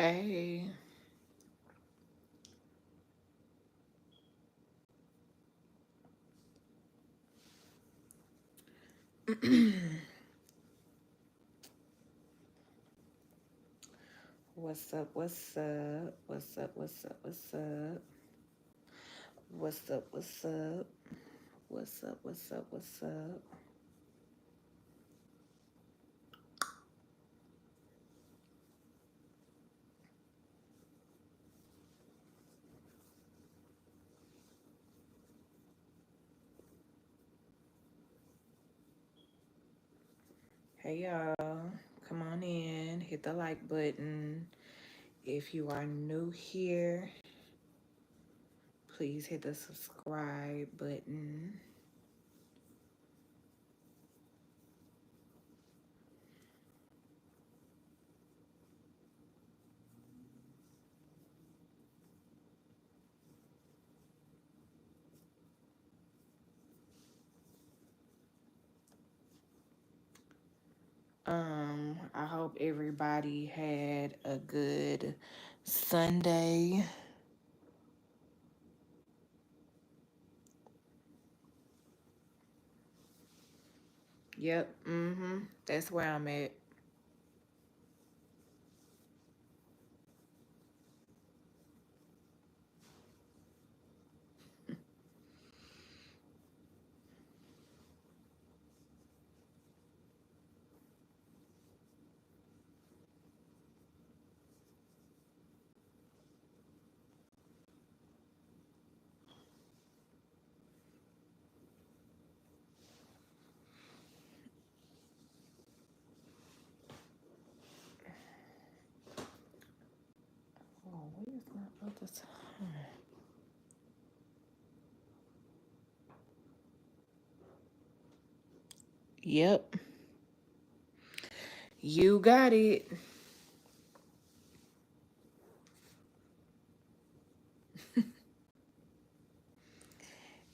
Hey. What's up? What's up? What's up? What's up? What's up? What's up? What's up? What's up? What's up? What's up? Hey y'all. Come on in. Hit the like button. If you are new here, please hit the subscribe button. I hope everybody had a good Sunday. Yep, That's where I'm at. Oh, where's my other time? Yep, you got it.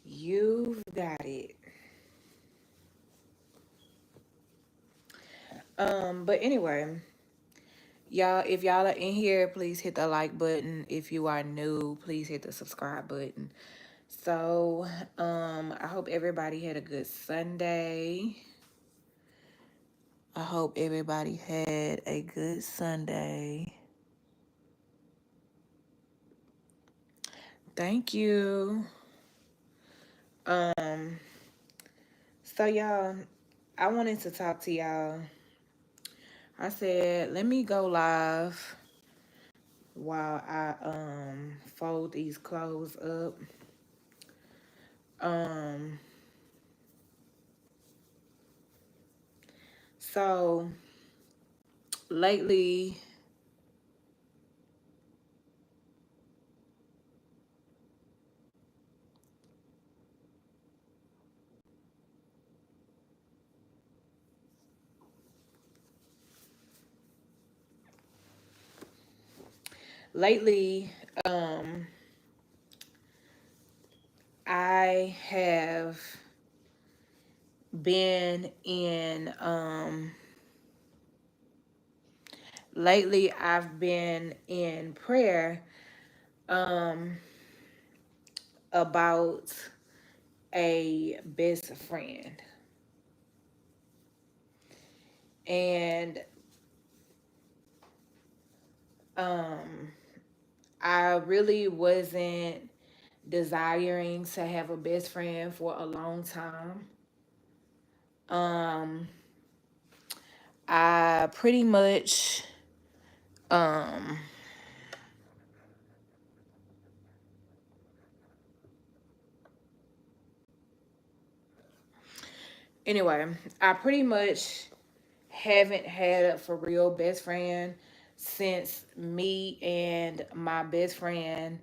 You've got it. But anyway, y'all, if y'all are in here, please hit the like button. If you are new, please hit the subscribe button. So, I hope everybody had a good Sunday. I hope everybody had a good Sunday. Thank you. Um, so y'all, I wanted to talk to y'all. I said, let me go live while I fold these clothes up. Um so lately lately um I have been in lately I've been in prayer um about a best friend. And um I really wasn't desiring to have a best friend for a long time. Um, I pretty much, um, anyway, I pretty much haven't had a for real best friend since me and my best friend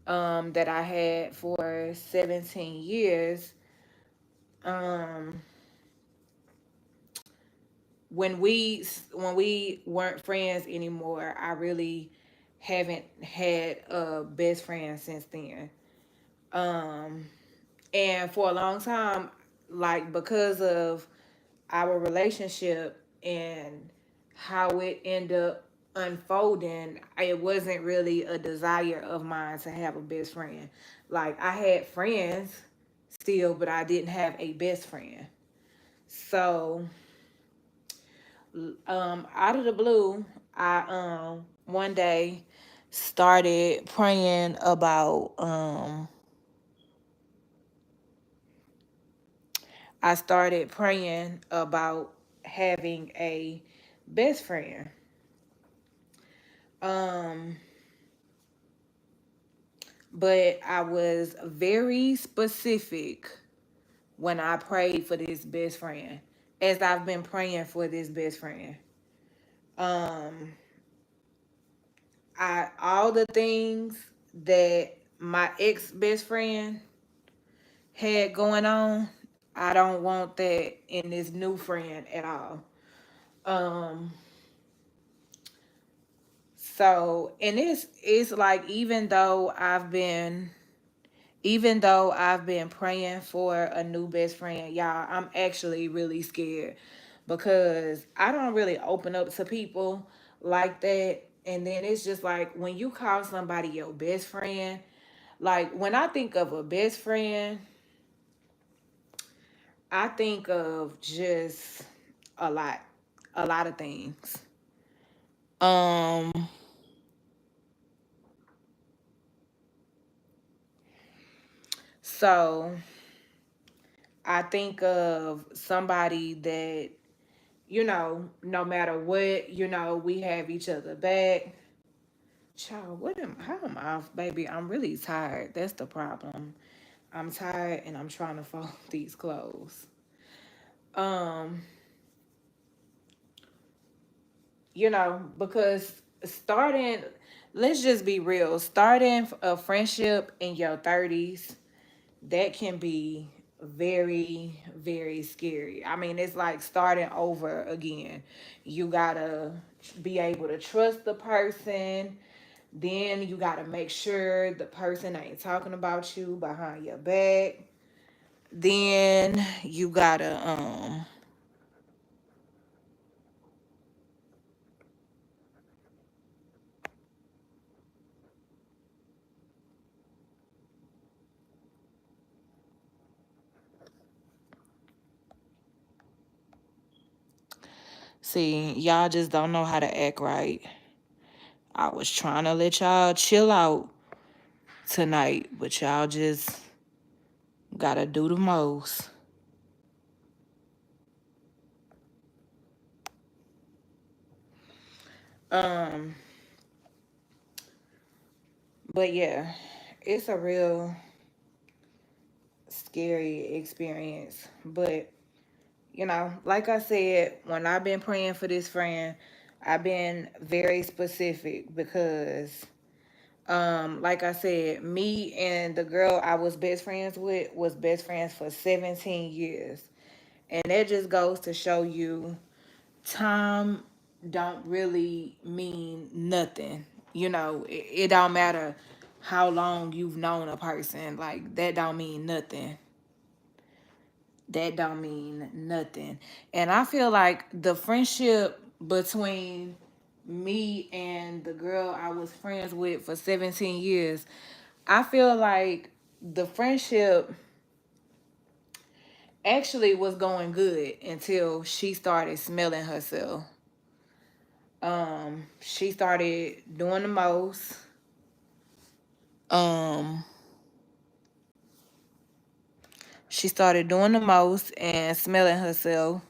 that I had for 17 years. Um, when we weren't friends anymore, I really haven't had a best friend since then. Um, and for a long time, like because of our relationship and how it ended up unfolding, it wasn't really a desire of mine to have a best friend. Like, I had friends still, but I didn't have a best friend. So, out of the blue, I one day started praying about I started praying about having a best friend. Um, but I was very specific when I prayed for this best friend, as I've been praying for this best friend. Um, I all the things that my ex best friend had going on, I don't want that in this new friend at all. Um, so and it's like even though I've been praying for a new best friend, y'all, I'm actually really scared because I don't really open up to people like that. And then it's just like when you call somebody your best friend, like when I think of a best friend, I think of just a lot, a lot of things. Um, so I think of somebody that, no matter what, we have each other back. Child, how am I, baby? I'm really tired. That's the problem. I'm tired and I'm trying to fold these clothes. Um, because starting, let's just be real, starting a friendship in your 30s, that can be very, very scary. I mean, it's like starting over again. You gotta be able to trust the person. Then you gotta make sure the person ain't talking about you behind your back. Then you gotta see, y'all just don't know how to act right. I was trying to let y'all chill out tonight, but y'all just gotta do the most. Um, but yeah, it's a real scary experience. But like I said, when I've been praying for this friend, I've been very specific because like I said, me and the girl I was best friends with was best friends for 17 years. And that just goes to show you time don't really mean nothing. It don't matter how long you've known a person. Like that don't mean nothing. That don't mean nothing. And I feel like the friendship between me and the girl I was friends with for 17 years, I feel like the friendship actually was going good until she started smelling herself. She started doing the most. Um, she started doing the most and smelling herself.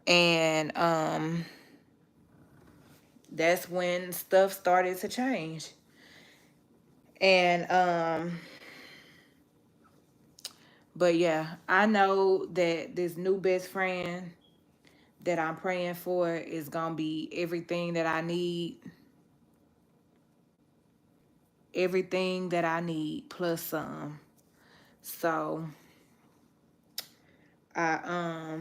And that's when stuff started to change. And but yeah, I know that this new best friend that I'm praying for is gonna be everything that I need plus some. So I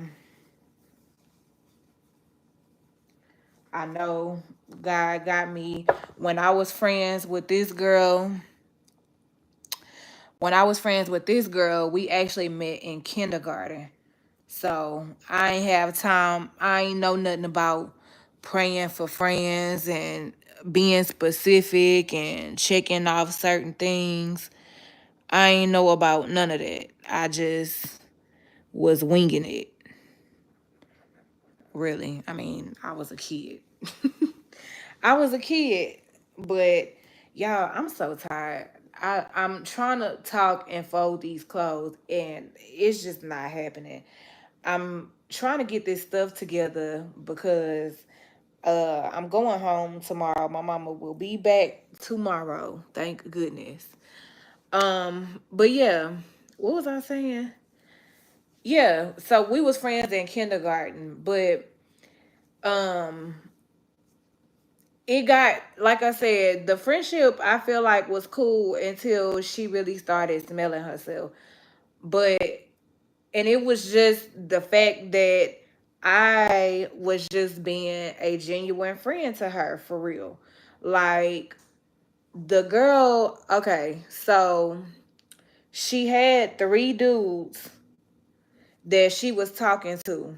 I know God got me when I was friends with this girl. When I was friends with this girl, we actually met in kindergarten. So I ain't have time. I ain't know nothing about praying for friends and being specific and checking off certain things. I ain't know about none of that. I just was winging it, really. I mean, I was a kid. I was a kid, but y'all, I'm so tired. I'm trying to talk and fold these clothes, and it's just not happening. I'm trying to get this stuff together because I'm going home tomorrow. My mama will be back tomorrow. Thank goodness. But yeah, what was I saying? Yeah, so we was friends in kindergarten, but um it got, like I said, the friendship I feel like was cool until she really started smelling herself. But and it was just the fact that I was just being a genuine friend to her for real. Like the girl, okay, so she had three dudes that she was talking to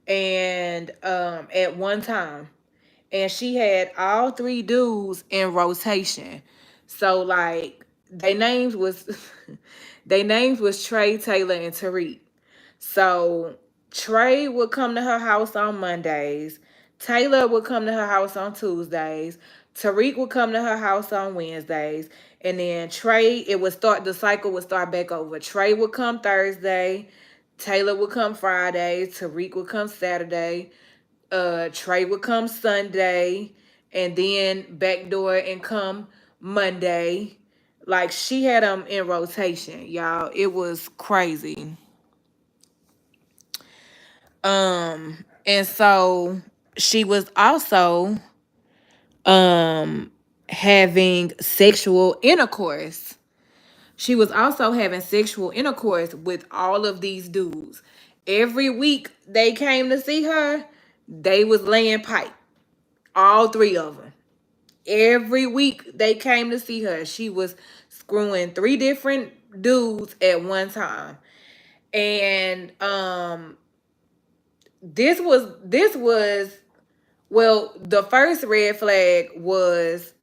and at one time, and she had all three dudes in rotation. So like their names was their names was Trey, Taylor, and Tariq. So Trey would come to her house on Mondays. Taylor would come to her house on Tuesdays. Tariq would come to her house on Wednesdays. And then Trey, it would start, the cycle would start back over. Trey would come Thursday. Taylor would come Friday. Tariq would come Saturday. Trey would come Sunday. And then backdoor and come Monday. Like she had them in rotation, y'all. It was crazy. And so she was also having sexual intercourse. She was also having sexual intercourse with all of these dudes. Every week they came to see her, they was laying pipe. All three of them. Every week they came to see her. She was screwing three different dudes at one time. And this was well, the first red flag was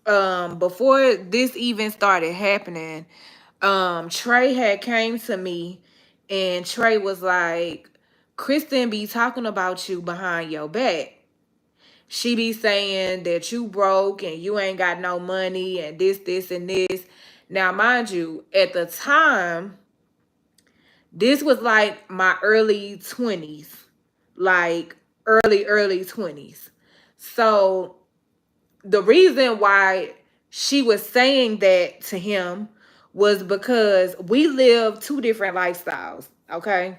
before this even started happening. Trey had came to me and Trey was like, Kristen be talking about you behind your back. She be saying that you broke and you ain't got no money and this and this. Now mind you, at the time, this was like my early 20s, like early 20s. So the reason why she was saying that to him was because we lived two different lifestyles, okay?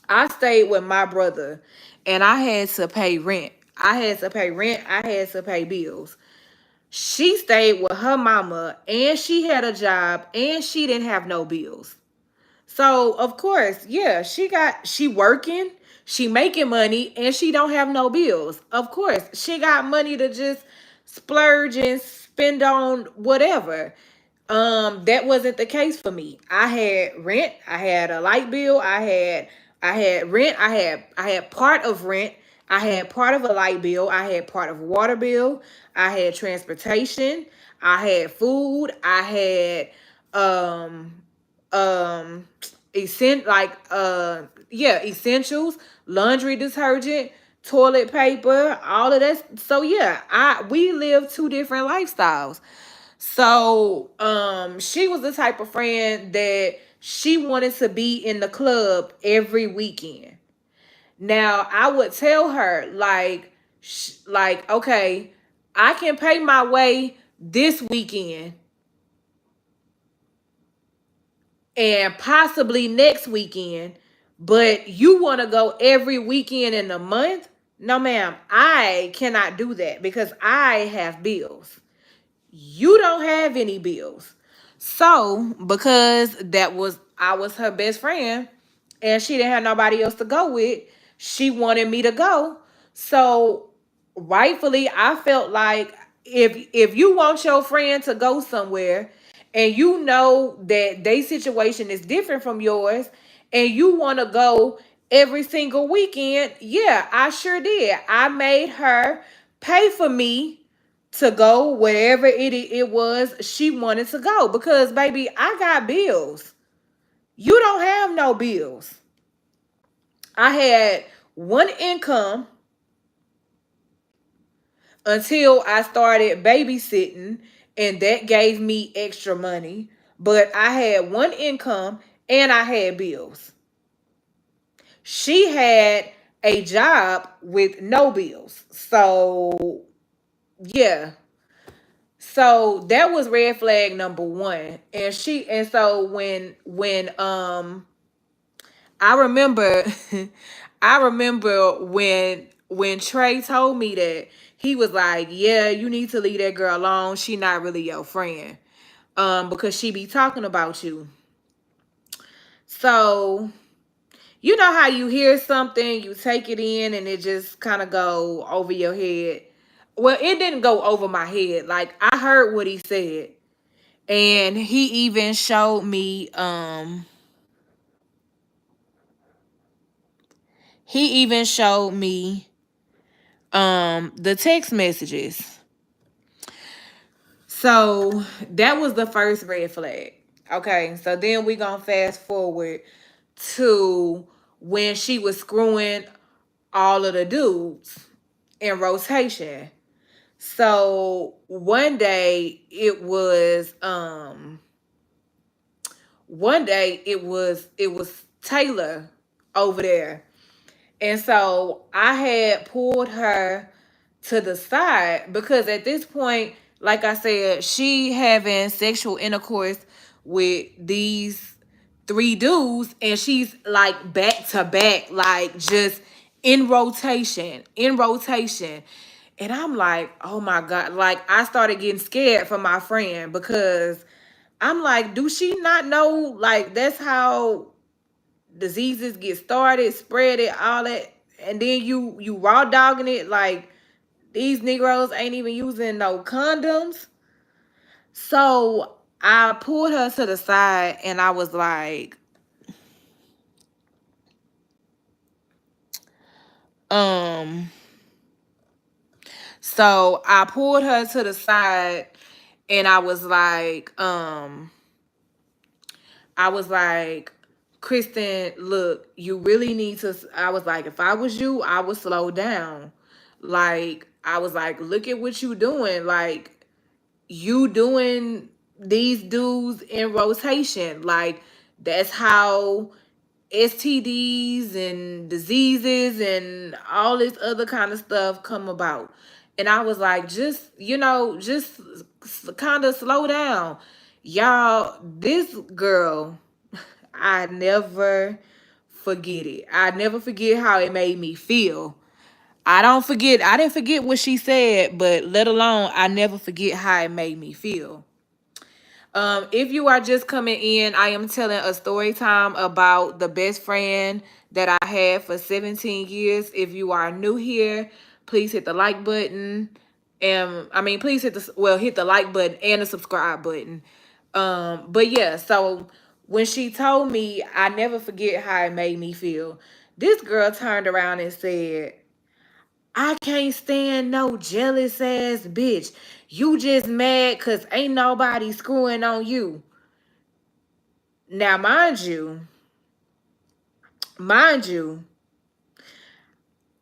I stayed with my brother and I had to pay rent. I had to pay rent, I had to pay bills. She stayed with her mama and she had a job and she didn't have no bills. So of course, yeah, she working, she making money, and she don't have no bills. Of course, she got money to just splurge and spend on whatever. That wasn't the case for me. I had rent, I had a light bill, I had rent, I had part of rent, I had part of a light bill, I had part of water bill, I had transportation, I had food, I had um essentials, laundry detergent, toilet paper, all of that. So yeah, I we live two different lifestyles. So she was the type of friend that she wanted to be in the club every weekend. Now I would tell her like okay, I can pay my way this weekend and possibly next weekend, but you want to go every weekend in a month? No, ma'am, I cannot do that because I have bills. You don't have any bills. So, because I was her best friend and she didn't have nobody else to go with, she wanted me to go. So, rightfully, I felt like if you want your friend to go somewhere and you know that their situation is different from yours and you want to go every single weekend. Yeah, I sure did. I made her pay for me to go wherever it was she wanted to go because baby, I got bills. You don't have no bills. I had one income until I started babysitting, and that gave me extra money. But I had one income and I had bills. She had a job with no bills. So, yeah. So that was red flag number one. And so when I remember I remember when Trey told me that, he was like, "Yeah, you need to leave that girl alone. She not really your friend. Because she be talking about you." So, you know how you hear something, you take it in and it just kind of go over your head. Well, it didn't go over my head. Like I heard what he said. And he even showed me the text messages. So that was the first red flag. Okay, so then we gonna fast forward to when she was screwing all of the dudes in rotation. So one day it was Taylor over there. And so I had pulled her to the side because at this point, like I said, she having sexual intercourse with these three dudes, and she's like back to back, like just in rotation. And I'm like, oh my God. Like I started getting scared for my friend because I'm like, do she not know like that's how diseases get started, spread it, all that, and then you raw dogging it like these Negroes ain't even using no condoms. So I pulled her to the side and I was like, um, so I pulled her to the side and I was like, Kristen, look, you really need to. I was like, if I was you, I would slow down. Like, I was like, look at what you doing. Like, you doing these dudes in rotation. Like, that's how STDs and diseases and all this other kind of stuff come about. And I was like, just kind of slow down. Y'all, this girl, I never forget it. I never forget how it made me feel. I didn't forget what she said, but let alone I never forget how it made me feel. If you are just coming in, I am telling a story time about the best friend that I had for 17 years. If you are new here, please hit the like button. And I mean, please hit the like button and the subscribe button. But yeah, so when she told me, I never forget how it made me feel. This girl turned around and said, I can't stand no jealous ass bitch. You just mad cause ain't nobody screwing on you. Now, mind you,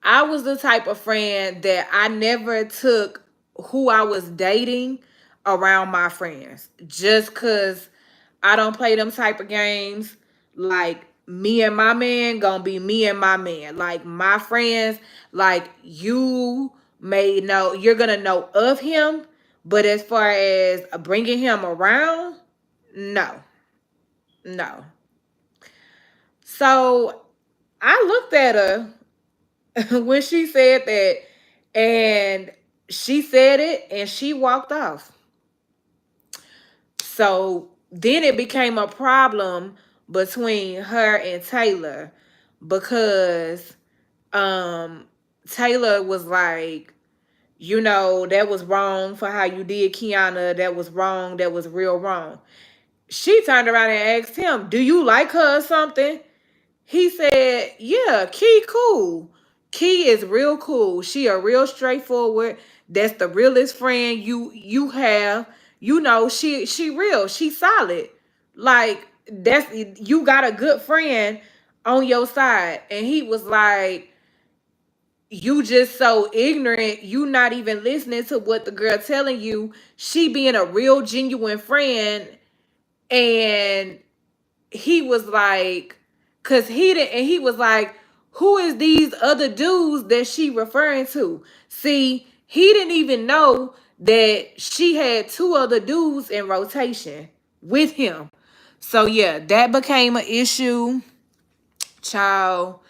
I was the type of friend that I never took who I was dating around my friends. Just cause I don't play them type of games. Like me and my man gonna be me and my man. Like my friends, like you may know, you're gonna know of him, but as far as bringing him around, no, no. So I looked at her when she said that, and she said it and she walked off. So then it became a problem between her and Taylor because Taylor was like, that was wrong for how you did Kiana. That was wrong. That was real wrong. She turned around and asked him, do you like her or something? He said, yeah, Key cool. Key is real cool. She a real straightforward. That's the realest friend you have. You know, she real. She solid. Like that's you got a good friend on your side. And he was like, you just so ignorant. You not even listening to what the girl telling you. She being a real genuine friend. And he was like, cause he didn't, and he was like, who is these other dudes that she referring to? See, he didn't even know that she had two other dudes in rotation with him. So yeah, that became an issue. Child,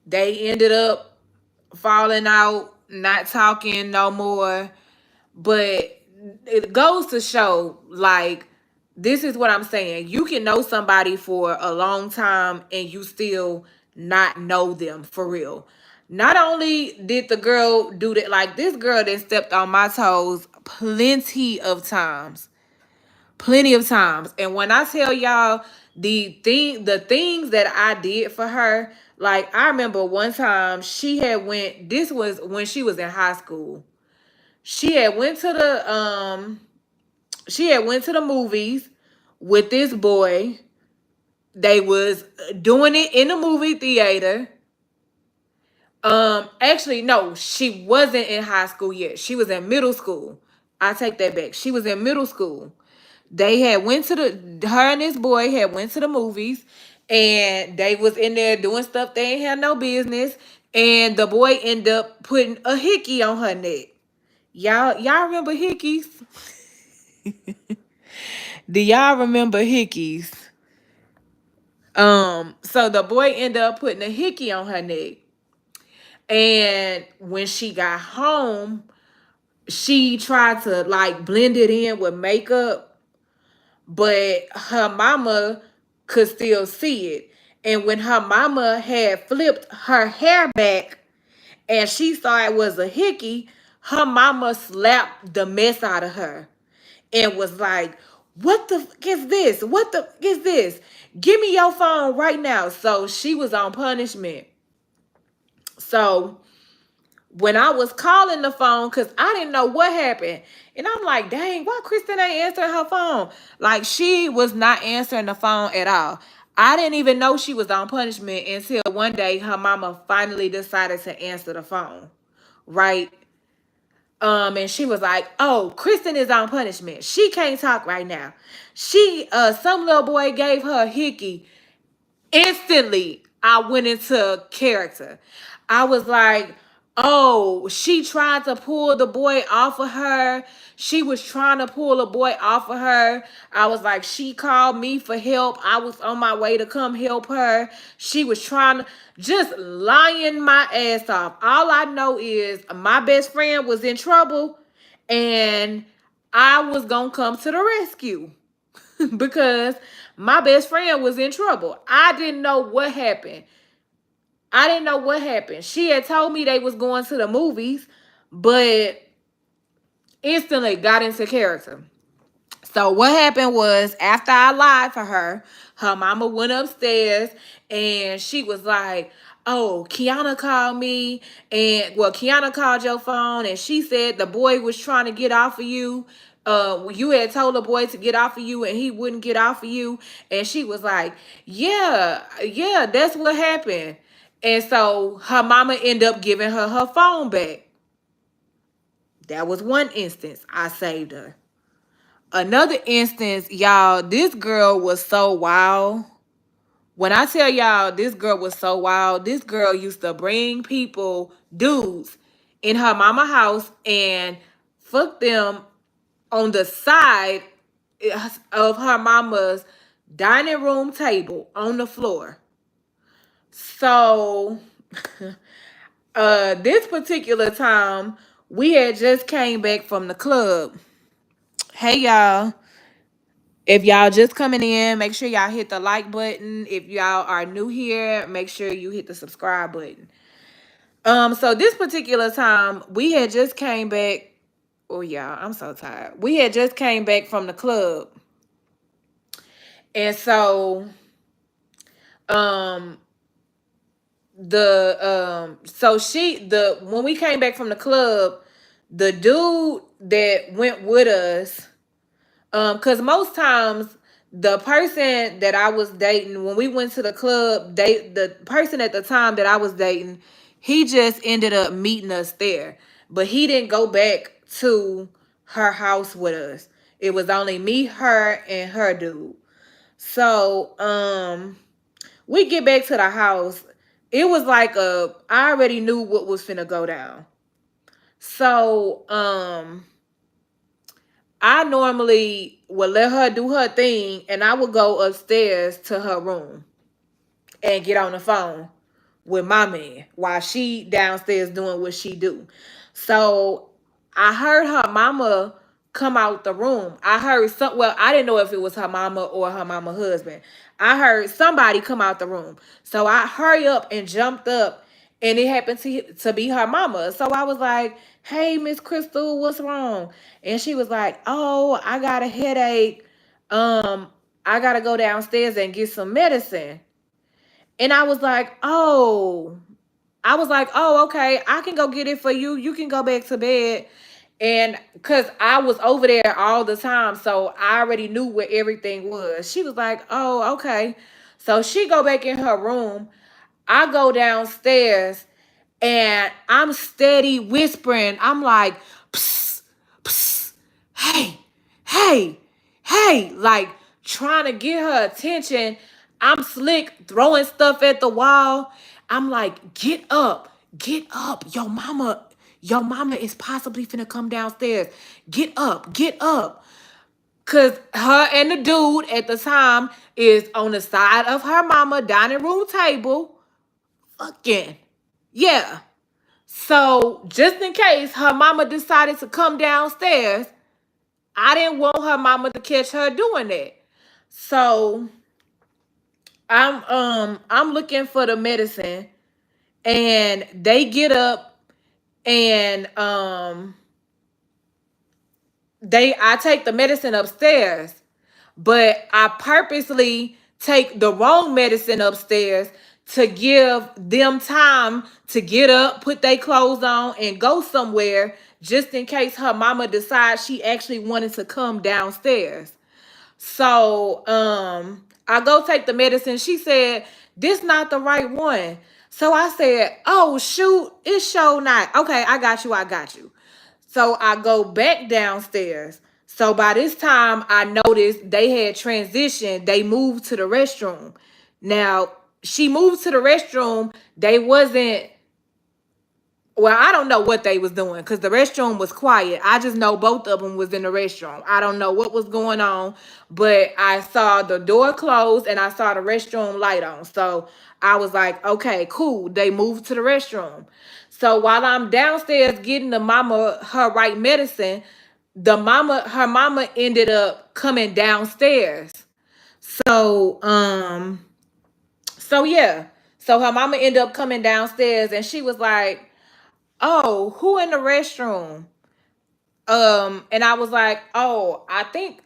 they ended up falling out, not talking no more. But it goes to show, like, this is what I'm saying. You can know somebody for a long time and you still not know them for real. Not only did the girl do that, like this girl that stepped on my toes plenty of times. Plenty of times. And when I tell y'all the things that I did for her, like I remember one time she had went, this was when she was in high school. She had went to the movies with this boy. They was doing it in the movie theater. Actually, no, she wasn't in high school yet. She was in middle school. I take that back. She was in middle school. They had went to her and this boy had went to the movies, and they was in there doing stuff they ain't had no business. And the boy ended up putting a hickey on her neck. Y'all remember hickeys? Do y'all remember hickeys? So the boy ended up putting a hickey on her neck. And when she got home, she tried to like blend it in with makeup, but her mama could still see it. And when her mama had flipped her hair back and she saw it was a hickey, her mama slapped the mess out of her and was like, what the fuck is this? What the fuck is this? Give me your phone right now. So she was on punishment. So when I was calling the phone, because I didn't know what happened. And I'm like, dang, why Kristen ain't answering her phone? Like, she was not answering the phone at all. I didn't even know she was on punishment until one day her mama finally decided to answer the phone. Right? And she was like, oh, Kristen is on punishment. She can't talk right now. Some little boy gave her a hickey. Instantly, I went into character. I was like, oh, she tried to pull the boy off of her. She was trying to pull the boy off of her. I was like, she called me for help. I was on my way to come help her. She was trying to just lying my ass off. All I know is my best friend was in trouble and I was going to come to the rescue. Because my best friend was in trouble. I didn't know what happened. She had told me they was going to the movies, but instantly got into character. So what happened was after I lied for her, her mama went upstairs and she was like, oh, Kiana called me and well, Kiana called your phone and she said the boy was trying to get off of you. You had told the boy to get off of you and he wouldn't get off of you. And she was like, yeah, that's what happened. And so her mama ended up giving her phone back. That was one instance I saved her. Another instance, y'all, this girl was so wild. When I tell y'all this girl was so wild, this girl used to bring people, dudes, in her mama house and fuck them on the side of her mama's dining room table on the floor. So this particular time, we had just came back from the club. Hey y'all. If y'all just coming in, make sure y'all hit the like button. If y'all are new here, make sure you hit the subscribe button. So this particular time, we had just came back. Oh yeah, I'm so tired. We had just came back from the club. And so, when we came back from the club, the dude that went with us, because most times the person that I was dating when we went to the club, the person at the time that I was dating, he just ended up meeting us there, but he didn't go back to her house with us. It was only me, her, and her dude. So we get back to the house. It was like I already knew what was finna go down. So I normally would let her do her thing and I would go upstairs to her room and get on the phone with my man while she downstairs doing what she do. So I heard her mama come out the room. I heard I didn't know if it was her mama or her mama husband. I heard somebody come out the room. So I hurry up and jumped up and it happened to be her mama. So I was like, "Hey, Miss Crystal, what's wrong?" And she was like, "Oh, I got a headache. Um, I gotta go downstairs and get some medicine." And I was like, "Oh, okay, I can go get it for you. You can go back to bed." And because I was over there all the time, so I already knew where everything was. She was like, "Oh, okay." So she go back in her room. I go downstairs and I'm steady whispering. I'm like, "Psst, psst, hey, hey, hey," like trying to get her attention. I'm slick throwing stuff at the wall. I'm like, get up. Your mama is possibly finna come downstairs. Get up, get up. Cause her and the dude at the time is on the side of her mama dining room table. Fucking. Yeah. So just in case her mama decided to come downstairs, I didn't want her mama to catch her doing that. So I'm looking for the medicine and they get up and I take the medicine upstairs, but I purposely take the wrong medicine upstairs to give them time to get up, put their clothes on, and go somewhere just in case her mama decides she actually wanted to come downstairs. So I go take the medicine. She said, "This not the right one." So I said, "Oh shoot, it's sure not." "Okay, I got you, I got you." So I go back downstairs. So by this time, I noticed they had transitioned. They moved to the restroom. Now, she moved to the restroom. They wasn't, well, I don't know what they was doing because the restroom was quiet. I just know both of them was in the restroom. I don't know what was going on, but I saw the door closed and I saw the restroom light on. So I was like, okay, cool. They moved to the restroom. So while I'm downstairs getting the mama her right medicine, her mama ended up coming downstairs. So so yeah. So her mama ended up coming downstairs and she was like, "Oh, who in the restroom?" And I was like, "Oh, I think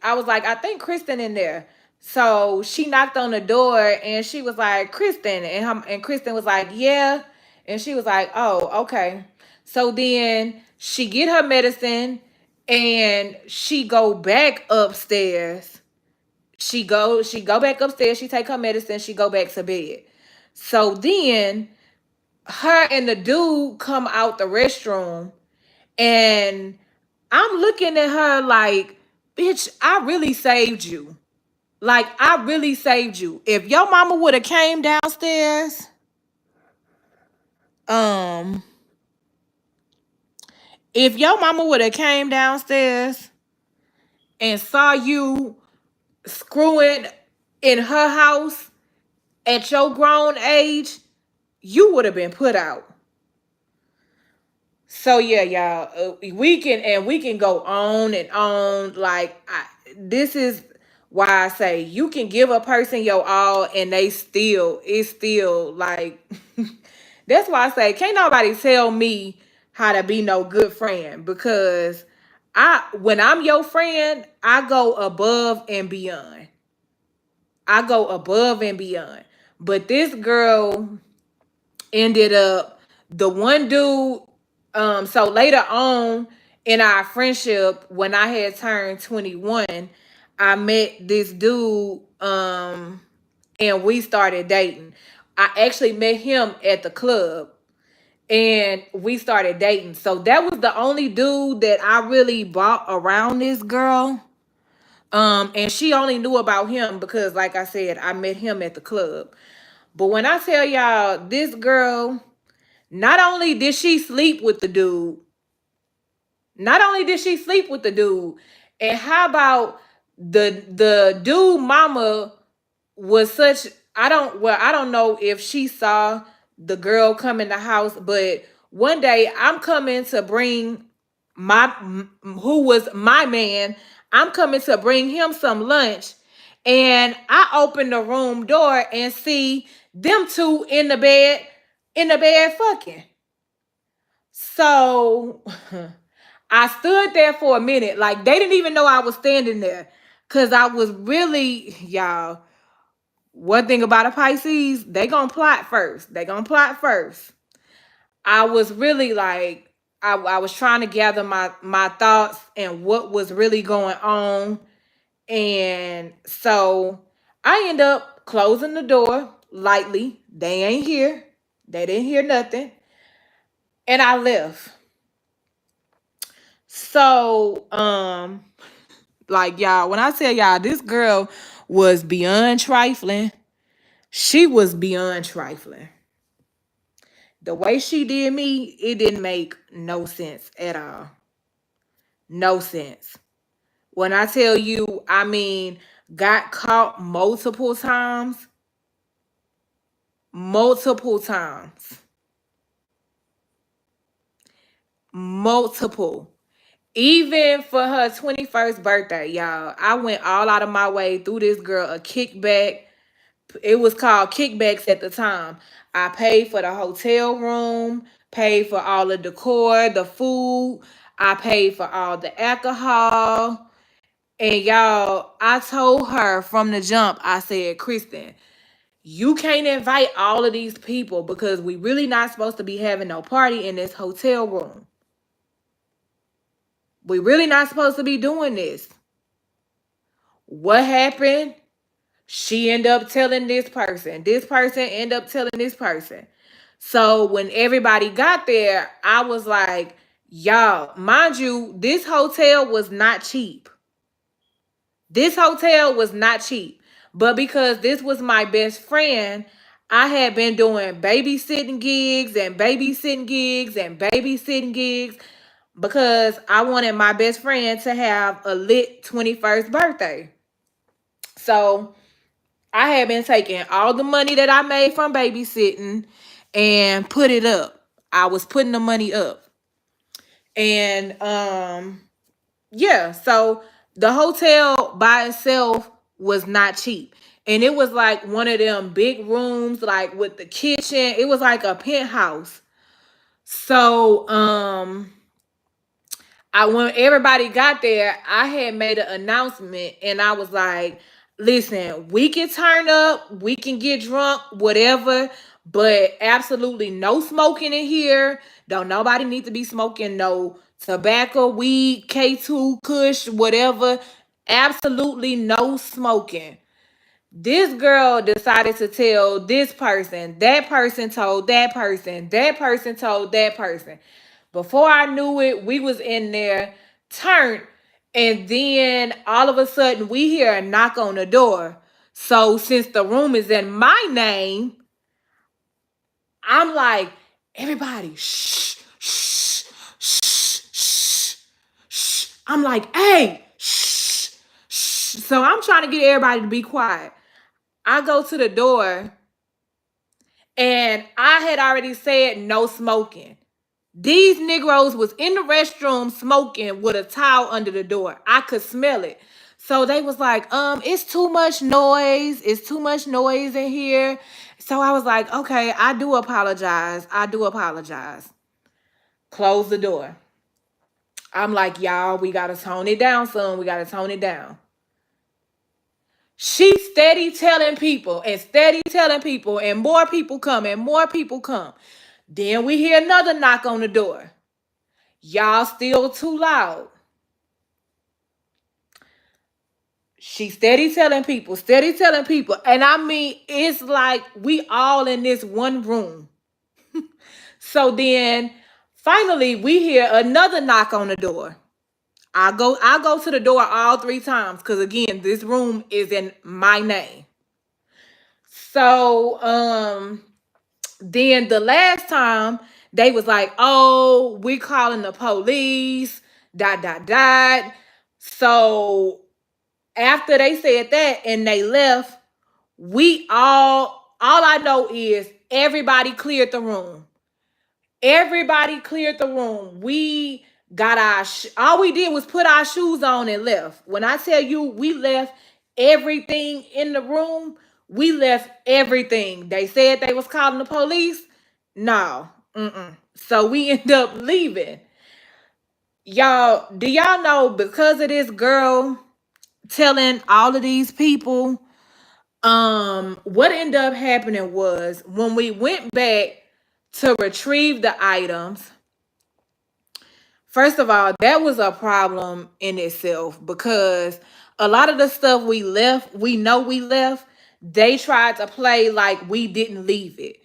Kristen in there." So she knocked on the door and she was like, "Kristen," and Kristen was like, "Yeah," and she was like, "Oh, okay." So then she get her medicine and she go back upstairs. She go back upstairs. She take her medicine. She go back to bed. So then her and the dude come out the restroom and I'm looking at her like, "Bitch, I really saved you. Like, I really saved you. If your mama would have came downstairs, um, if your mama would have came downstairs and saw you screwing in her house at your grown age, you would have been put out." So yeah, y'all, we can go on and on. Like this is why I say you can give a person your all and it's still like that's why I say can't nobody tell me how to be no good friend because when I'm your friend, I go above and beyond. I go above and beyond. But this girl, ended up the one dude. So later on in our friendship, when I had turned 21, I met this dude, and we started dating. I actually met him at the club, and we started dating. So that was the only dude that I really brought around this girl. And she only knew about him because, like I said, I met him at the club. But when I tell y'all, this girl, not only did she sleep with the dude, not only did she sleep with the dude, and how about the dude mama was such, I don't know if she saw the girl come in the house, but one day I'm coming to bring my who was my man, I'm coming to bring him some lunch, and I open the room door and see them two in the bed fucking. So I stood there for a minute. Like, they didn't even know I was standing there. Cause I was really, y'all, one thing about a Pisces, they gonna plot first. They gonna plot first. I was really like, I was trying to gather my thoughts and what was really going on. And so I end up closing the door lightly. They ain't here. They didn't hear nothing. And I left. So, like, y'all, when I tell y'all this girl was beyond trifling, she was beyond trifling. The way she did me, it didn't make no sense at all. No sense. When I tell you, I mean, got caught multiple times, multiple times, multiple. Even for her 21st birthday, y'all, I went all out of my way through this girl a kickback. It was called kickbacks at the time. I paid for the hotel room, paid for all the decor, the food. I paid for all the alcohol. And y'all, I told her from the jump, I said, Kristen, you can't invite all of these people because we really not supposed to be having no party in this hotel room. We really not supposed to be doing this. What happened? She ended up telling this person. This person ended up telling this person. So when everybody got there, I was like, y'all, mind you, this hotel was not cheap. This hotel was not cheap. But because this was my best friend, I had been doing babysitting gigs and babysitting gigs and babysitting gigs because I wanted my best friend to have a lit 21st birthday. So I had been taking all the money that I made from babysitting and put it up. I was putting the money up. And yeah, so the hotel by itself was not cheap. And it was like one of them big rooms, like with the kitchen. It was like a penthouse. So when everybody got there, I had made an announcement and I was like, listen, we can turn up, we can get drunk, whatever, but absolutely no smoking in here. Don't nobody need to be smoking no tobacco, weed, K2, Kush, whatever. Absolutely no smoking. This girl decided to tell this person, that person told that person, that person told that person. Before I knew it, we was in there, turned, and then all of a sudden we hear a knock on the door. So since the room is in my name, I'm like, everybody, shh, shh, shh, shh, shh. I'm like, hey, shh, shh. So I'm trying to get everybody to be quiet. I go to the door and I had already said no smoking. These Negroes was in the restroom smoking with a towel under the door. I could smell it. So they was like, it's too much noise. It's too much noise in here. So I was like, okay, I do apologize. I do apologize. Close the door. I'm like, y'all, we got to tone it down, son. We got to tone it down. She steady telling people and steady telling people, and more people come and more people come. Then we hear another knock on the door. Y'all still too loud. She steady telling people. And I mean, it's like we all in this one room. So then finally we hear another knock on the door. I go to the door all three times because again, this room is in my name. So then the last time they was like, oh, we calling the police, dot dot dot. So after they said that and they left, we all I know is everybody cleared the room. Everybody cleared the room. We got all we did was put our shoes on and left. When I tell you we left everything in the room, we left everything. They said they was calling the police. No. Mm-mm. So we end up leaving. Y'all, do y'all know because of this girl telling all of these people, what ended up happening was when we went back to retrieve the items, first of all, that was a problem in itself because a lot of the stuff we left, we know we left, they tried to play like we didn't leave it.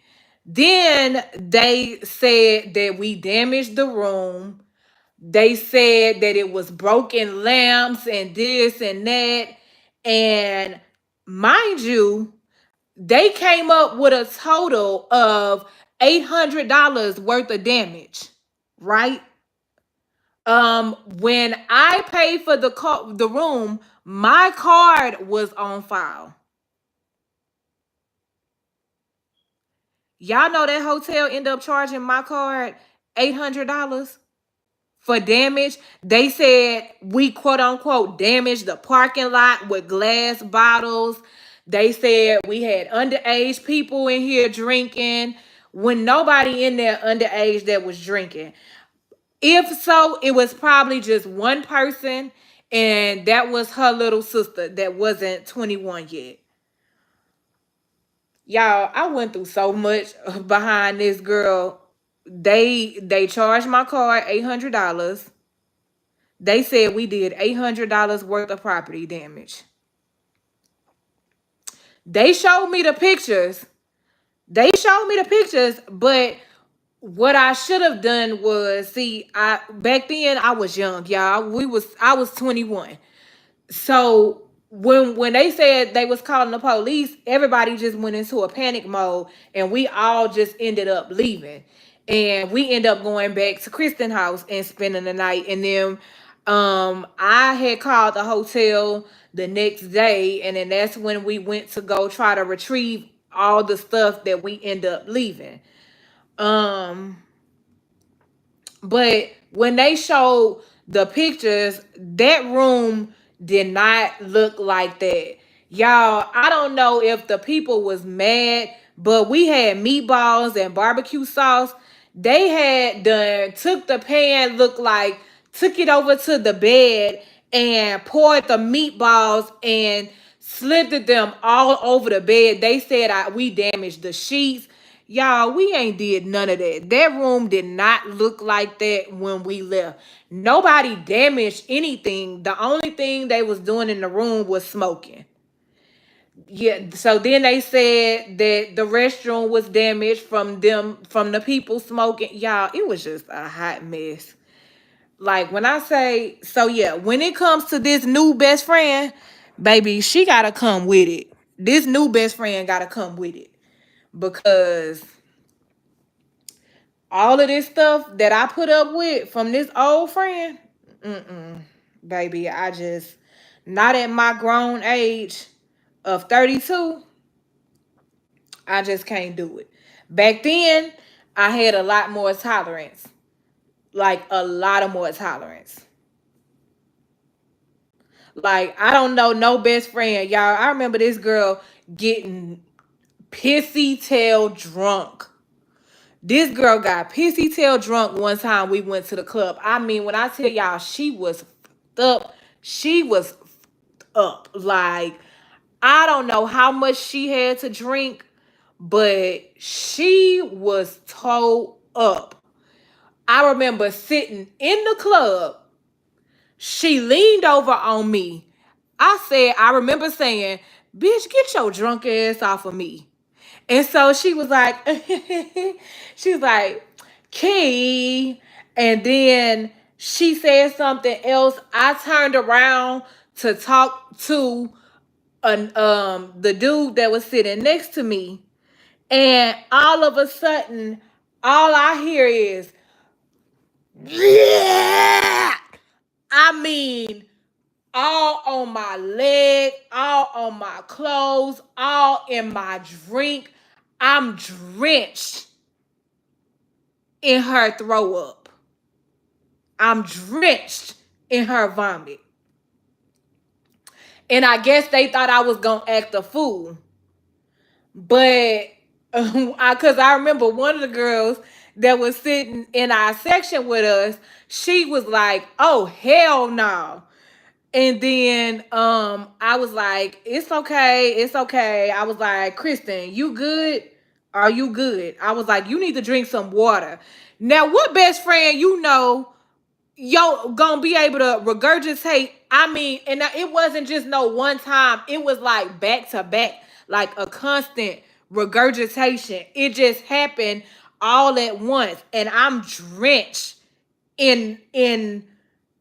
Then they said that we damaged the room. They said that it was broken lamps and this and that. And mind you, they came up with a total of $800 worth of damage, right? When I paid for the room, my card was on file. Y'all know that hotel ended up charging my card $800 for damage. They said we quote unquote damaged the parking lot with glass bottles. They said we had underage people in here drinking when nobody in there underage that was drinking. If so, it was probably just one person, and that was her little sister that wasn't 21 yet. Y'all, I went through so much behind this girl. They charged my card $800. They said we did $800 worth of property damage. They showed me the pictures. But what I should have done was see, I back then I was young, y'all. I was 21. So when they said they was calling the police, everybody just went into a panic mode and we all just ended up leaving. And we end up going back to Kristen house and spending the night. And then I had called the hotel the next day, and then that's when we went to go try to retrieve all the stuff that we end up leaving. Um but when they showed the pictures, that room did not look like that. Y'all, I don't know if the people was mad, but we had meatballs and barbecue sauce. They had done took the pan, looked like took it over to the bed and poured the meatballs and slipped them all over the bed. They said we damaged the sheets. Y'all, we ain't did none of that. That room did not look like that when we left. Nobody damaged anything. The only thing they was doing in the room was smoking. Yeah, so then they said that the restroom was damaged from the people smoking. Y'all, it was just a hot mess. Like when I say, so yeah, when it comes to this new best friend, baby, she gotta come with it. This new best friend gotta come with it because all of this stuff that I put up with from this old friend, baby, I just not at my grown age of 32. I just can't do it. Back then, I had a lot more tolerance, like a lot of more tolerance. Like I don't know no best friend, y'all. I remember this girl getting pissy tail drunk. This girl got pissy tail drunk one time we went to the club. I mean, when I tell y'all she was up, she was up. Like I don't know how much she had to drink, but she was towed up. I remember sitting in the club. She leaned over on me. I remember saying, bitch, get your drunk ass off of me. And so she was like, she was like, Key. And then she said something else. I turned around to talk to the dude that was sitting next to me. And all of a sudden, all I hear is, yeah. I mean, all on my leg, all on my clothes, all in my drink. I'm drenched in her throw up. I'm drenched in her vomit. And I guess they thought I was going to act a fool. But because I remember one of the girls that was sitting in our section with us, she was like, oh, hell no. And then I was like, it's okay, it's okay. I was like, Kristen, you good? Are you good? I was like, you need to drink some water. Now, what best friend you know yo gonna be able to regurgitate? I mean, and it wasn't just no one time, it was like back to back, like a constant regurgitation. It just happened all at once, and I'm drenched in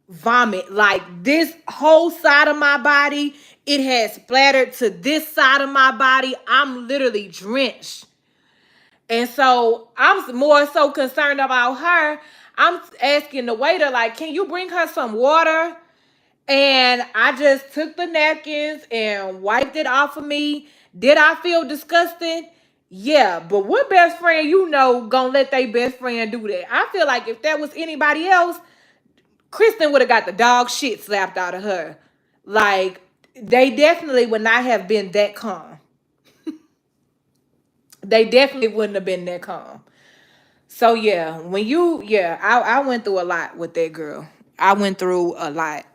vomit. Like this whole side of my body, it has splattered to this side of my body. I'm literally drenched. And so I'm more so concerned about her. I'm asking the waiter, like, can you bring her some water? And I just took the napkins and wiped it off of me. Did I feel disgusting? Yeah, but what best friend you know gonna let their best friend do that? I feel like if that was anybody else, Kristen would have got the dog shit slapped out of her. Like, they definitely would not have been that calm. They definitely wouldn't have been that calm. So yeah, I went through a lot with that girl. I went through a lot.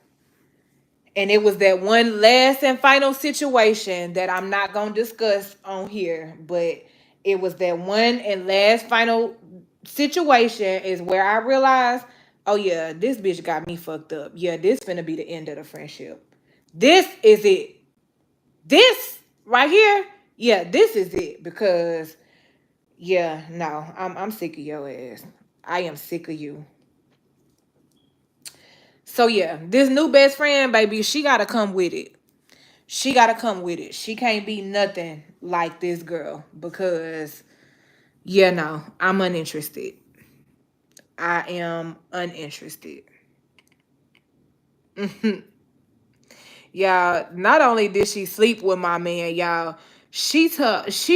And it was that one last and final situation that I'm not gonna discuss on here, but it was that one and last final situation is where I realized, oh yeah, this bitch got me fucked up. Yeah, this finna be the end of the friendship. This is it. This right here, yeah, this is it. Because yeah, no, I'm sick of your ass. I am sick of you. So yeah, this new best friend, baby, she gotta come with it. She gotta come with it. She can't be nothing like this girl because yeah, no, I'm uninterested. I am uninterested. Y'all, not only did she sleep with my man, y'all, she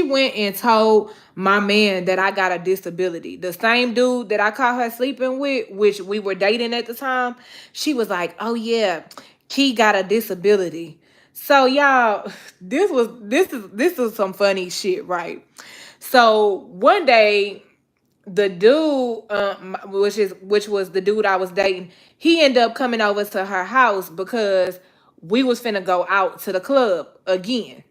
went and told my man that I got a disability. The same dude that I caught her sleeping with, which we were dating at the time, she was like, "Oh yeah, Key got a disability." So y'all, this is some funny shit, right? So one day the dude, which was the dude I was dating, he ended up coming over to her house because we was finna go out to the club again.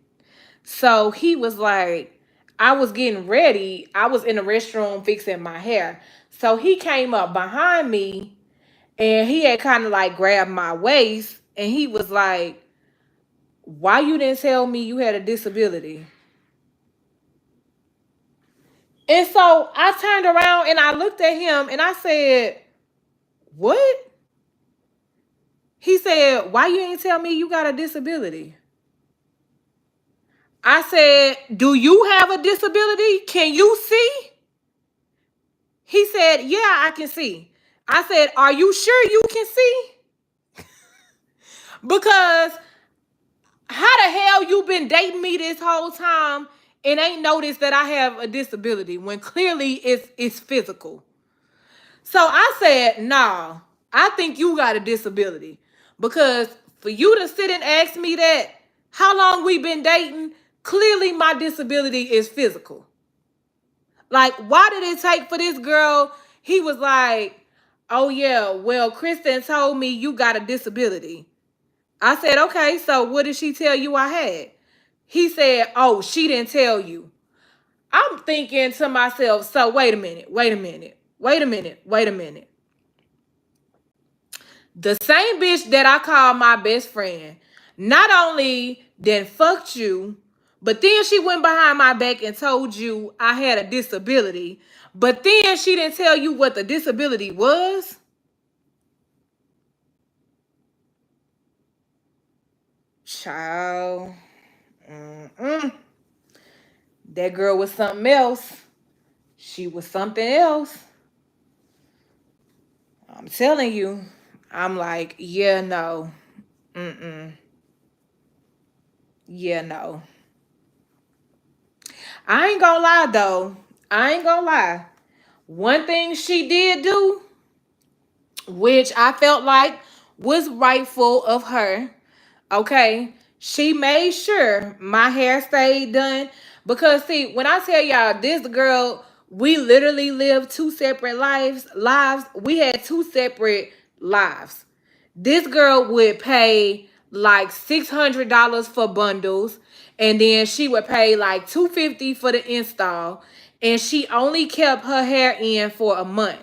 So he was like, I was getting ready. I was in the restroom fixing my hair. So he came up behind me and he had kind of like grabbed my waist and he was like, why you didn't tell me you had a disability? And so I turned around and I looked at him and I said, what? He said, why you ain't tell me you got a disability? I said, do you have a disability? Can you see? He said, yeah, I can see. I said, are you sure you can see? Because how the hell you been dating me this whole time and ain't noticed that I have a disability when clearly it's physical? So I said, nah, I think you got a disability. Because for you to sit and ask me that, how long we been dating, clearly my disability is physical. Like, why did it take for this girl? He was like, oh yeah, well, Kristen told me you got a disability. I said, okay, so what did she tell you I had? He said, oh, she didn't tell you. I'm thinking to myself, so wait a minute, wait a minute, wait a minute, wait a minute. The same bitch that I call my best friend, not only then fucked you, but then she went behind my back and told you I had a disability, but then she didn't tell you what the disability was. Child. Mm-mm. That girl was something else. She was something else. I'm telling you. I'm like, yeah, no. Mm-mm. Yeah, no. I ain't gonna lie though. I ain't gonna lie. One thing she did do, which I felt like was rightful of her, okay? She made sure my hair stayed done. Because see, when I tell y'all this girl, we literally lived two separate lives. We had two separate lives. This girl would pay like $600 for bundles, and then she would pay like $250 for the install, and she only kept her hair in for a month.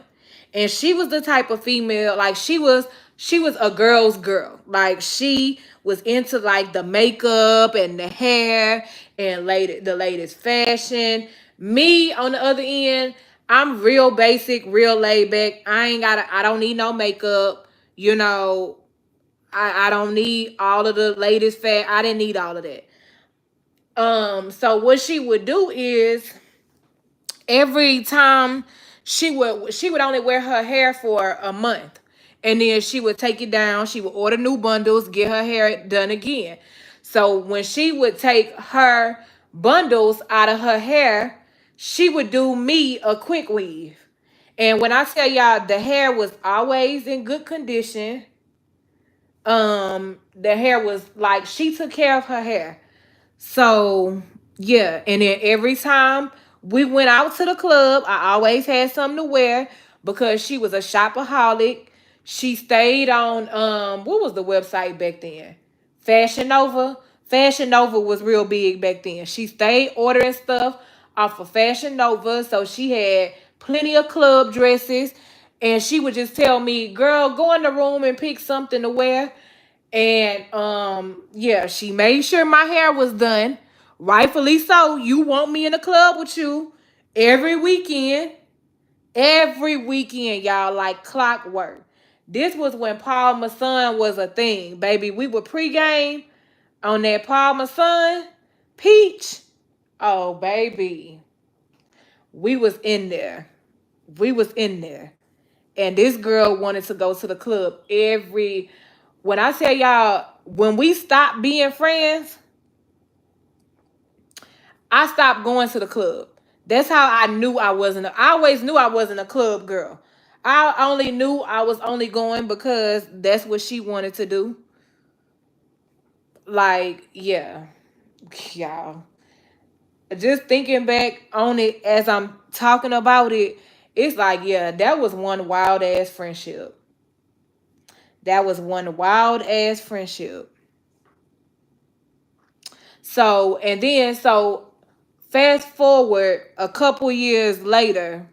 And she was the type of female, like she was a girl's girl. Like she was into like the makeup and the hair and the latest fashion. Me on the other end, I'm real basic, real laid back. I don't need no makeup. You know, I don't need all of the latest I didn't need all of that. So what she would do is every time she would only wear her hair for a month, and then she would take it down. She would order new bundles, get her hair done again. So when she would take her bundles out of her hair, she would do me a quick weave. And when I tell y'all the hair was always in good condition, the hair was like she took care of her hair. So yeah, and then every time we went out to the club, I always had something to wear because she was a shopaholic. She stayed on what was the website back then? Fashion Nova. Fashion Nova was real big back then. She stayed ordering stuff off of Fashion Nova, so she had plenty of club dresses, and she would just tell me, "Girl, go in the room and pick something to wear." And yeah, she made sure my hair was done. Rightfully so. You want me in the club with you every weekend. Every weekend, y'all, like clockwork. This was when Paul Masson was a thing, baby. We would pregame on that Paul Masson peach. Oh, baby. We was in there. We was in there. And this girl wanted to go to the club every when I tell y'all, when we stopped being friends, I stopped going to the club. That's how I knew I wasn't. I always knew I wasn't a club girl. I only knew I was only going because that's what she wanted to do. Like, yeah, y'all. Just thinking back on it as I'm talking about it, it's like, yeah, that was one wild ass friendship. That was one wild ass friendship. So fast forward a couple years later,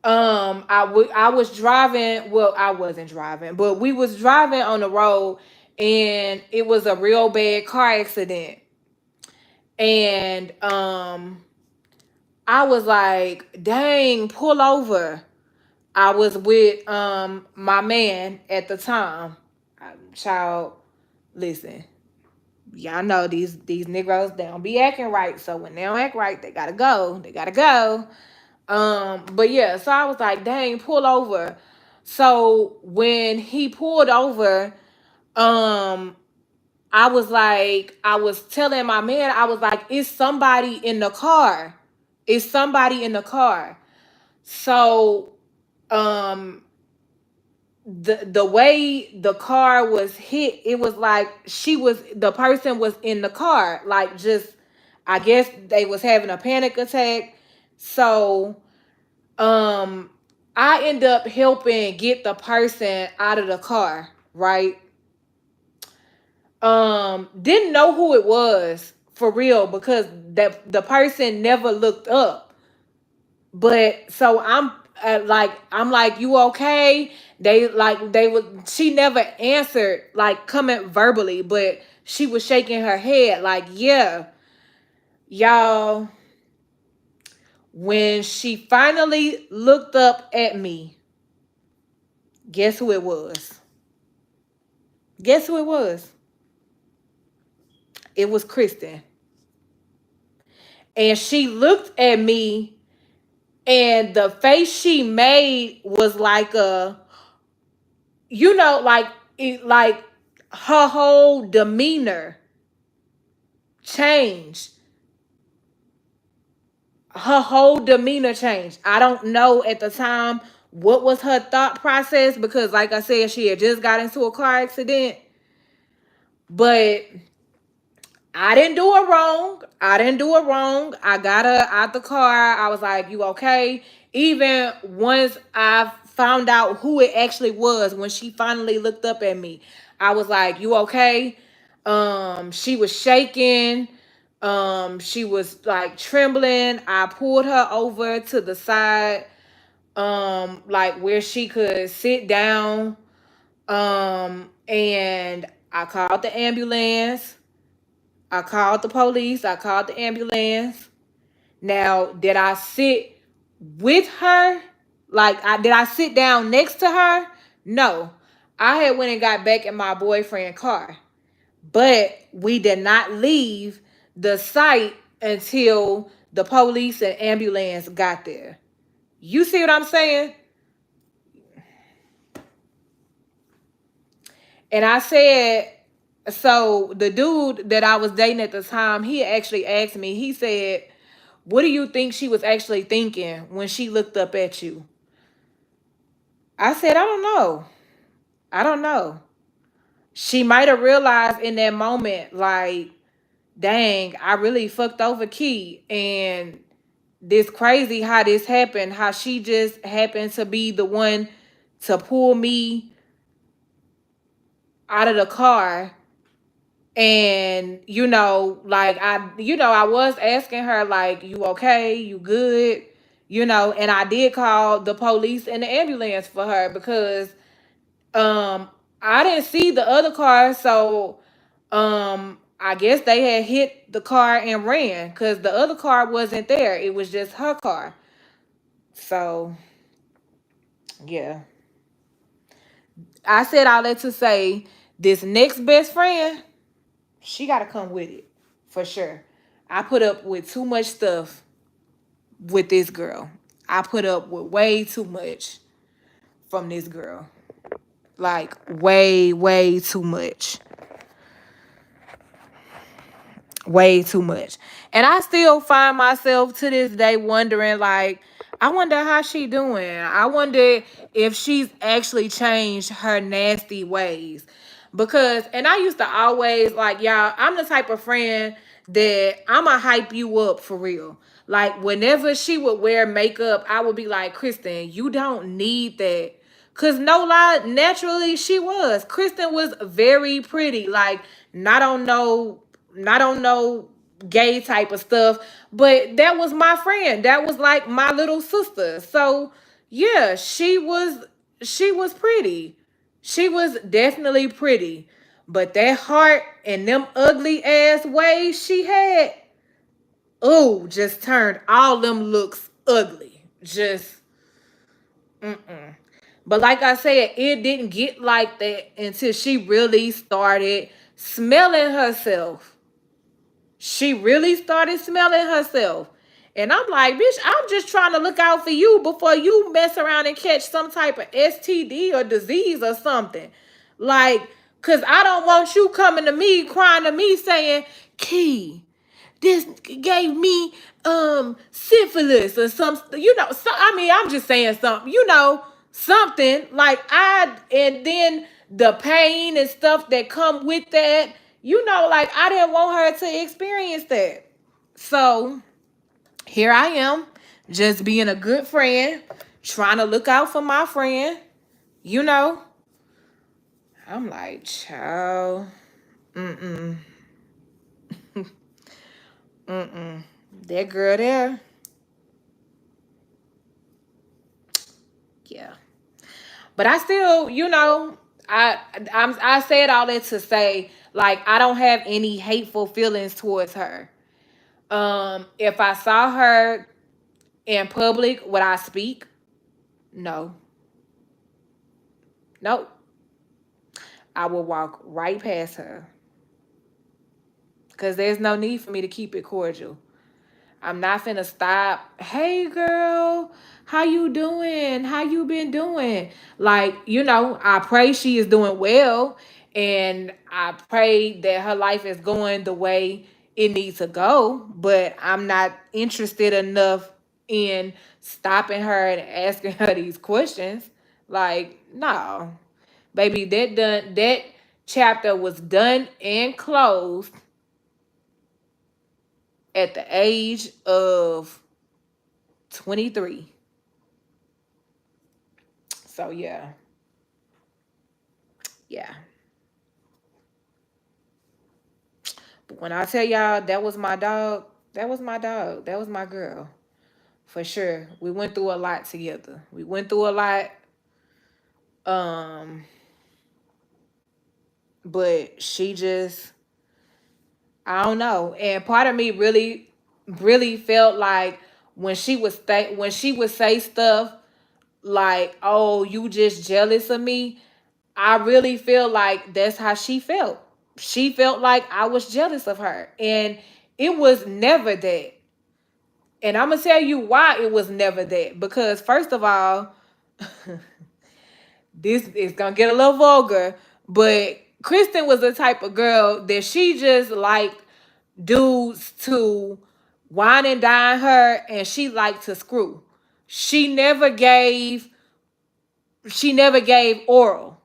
I was driving. Well, I wasn't driving, but we was driving on the road, and it was a real bad car accident. And I was like, "Dang, pull over." I was with my man at the time. Child, listen. Y'all know these Negroes, they don't be acting right. So when they don't act right, they gotta go. They gotta go. But yeah, so I was like, dang, pull over. So when he pulled over, um, I was telling my man, I was like, it's somebody in the car. It's somebody in the car. So um the way the car was hit, it was like the person was in the car, like just I guess they was having a panic attack. So um I end up helping get the person out of the car, right? didn't know who it was for real because the person never looked up. But so I'm like, you okay? They would, she never answered like coming verbally, but she was shaking her head like, yeah. Y'all, when she finally looked up at me, guess who it was? Guess who it was? It was Kristen. And she looked at me, and the face she made was like a, like like her whole demeanor changed. Her whole demeanor changed. I don't know at the time what was her thought process because, like I said, she had just got into a car accident. But I didn't do her wrong. I didn't do her wrong. I got her out the car. I was like, you okay? Even once I found out who it actually was, when she finally looked up at me, I was like, you okay? She was shaking. She was like trembling. I pulled her over to the side, like where she could sit down. And I called the ambulance. I called the police. I called the ambulance. Now, did I sit with her? Did I sit down next to her? No. I had went and got back in my boyfriend's car. But we did not leave the site until the police and ambulance got there. You see what I'm saying? And I said, so the dude that I was dating at the time, he actually asked me, he said, what do you think she was actually thinking when she looked up at you? I said, I don't know. I don't know. She might have realized in that moment, like, dang, I really fucked over Key. And this crazy how this happened, how she just happened to be the one to pull me out of the car. And I was asking her like, you okay, you good, and I did call the police and the ambulance for her because I didn't see the other car. So I guess they had hit the car and ran because the other car wasn't there. It was just her car. So yeah, I said all that to say this next best friend, she got to come with it for sure. I put up with too much stuff with this girl. I put up with way too much from this girl. Like way, way too much. Way too much. And I still find myself to this day wondering, like, I wonder how she doing. I wonder if she's actually changed her nasty ways. Because, and I used to always, like, y'all, I'm the type of friend that I'ma hype you up for real. Like, whenever she would wear makeup, I would be like, Kristen, you don't need that. Cause no lie, naturally she was. Kristen was very pretty. Like, not on no gay type of stuff, but that was my friend. That was like my little sister. So yeah, she was pretty. She was definitely pretty. But that heart and them ugly ass ways she had, oh, just turned all them looks ugly. Just mm-mm. But like I said, it didn't get like that until she really started smelling herself. She really started smelling herself. And I'm like, bitch, I'm just trying to look out for you before you mess around and catch some type of STD or disease or something. Like, because I don't want you coming to me, crying to me, saying, Key, this gave me syphilis or something. I'm just saying something, something like and then the pain and stuff that come with that, like I didn't want her to experience that. So here I am, just being a good friend, trying to look out for my friend, I'm like, child. Mm-mm. Mm-mm. That girl there, yeah. But I still, I said all that to say, like, I don't have any hateful feelings towards her. If I saw her in public, would I speak? No. Nope. I will walk right past her. Cause there's no need for me to keep it cordial. I'm not finna stop. Hey girl, how you doing? How you been doing? Like, I pray she is doing well, and I pray that her life is going the way it needs to go, but I'm not interested enough in stopping her and asking her these questions. Like, no. Baby, that chapter was done and closed at the age of 23. So yeah. Yeah. But when I tell y'all that was my dog, that was my dog. That was my girl. For sure. We went through a lot together. We went through a lot. Um, but she just, I don't know. And part of me really felt like when she would say stuff like, "Oh, you just jealous of me." I really feel like that's how she felt. She felt like I was jealous of her. And it was never that. And I'm going to tell you why it was never that. Because, first of all, this is going to get a little vulgar, but Kristen was the type of girl that she just liked dudes to wine and dine her, and she liked to screw. She never gave she never gave oral.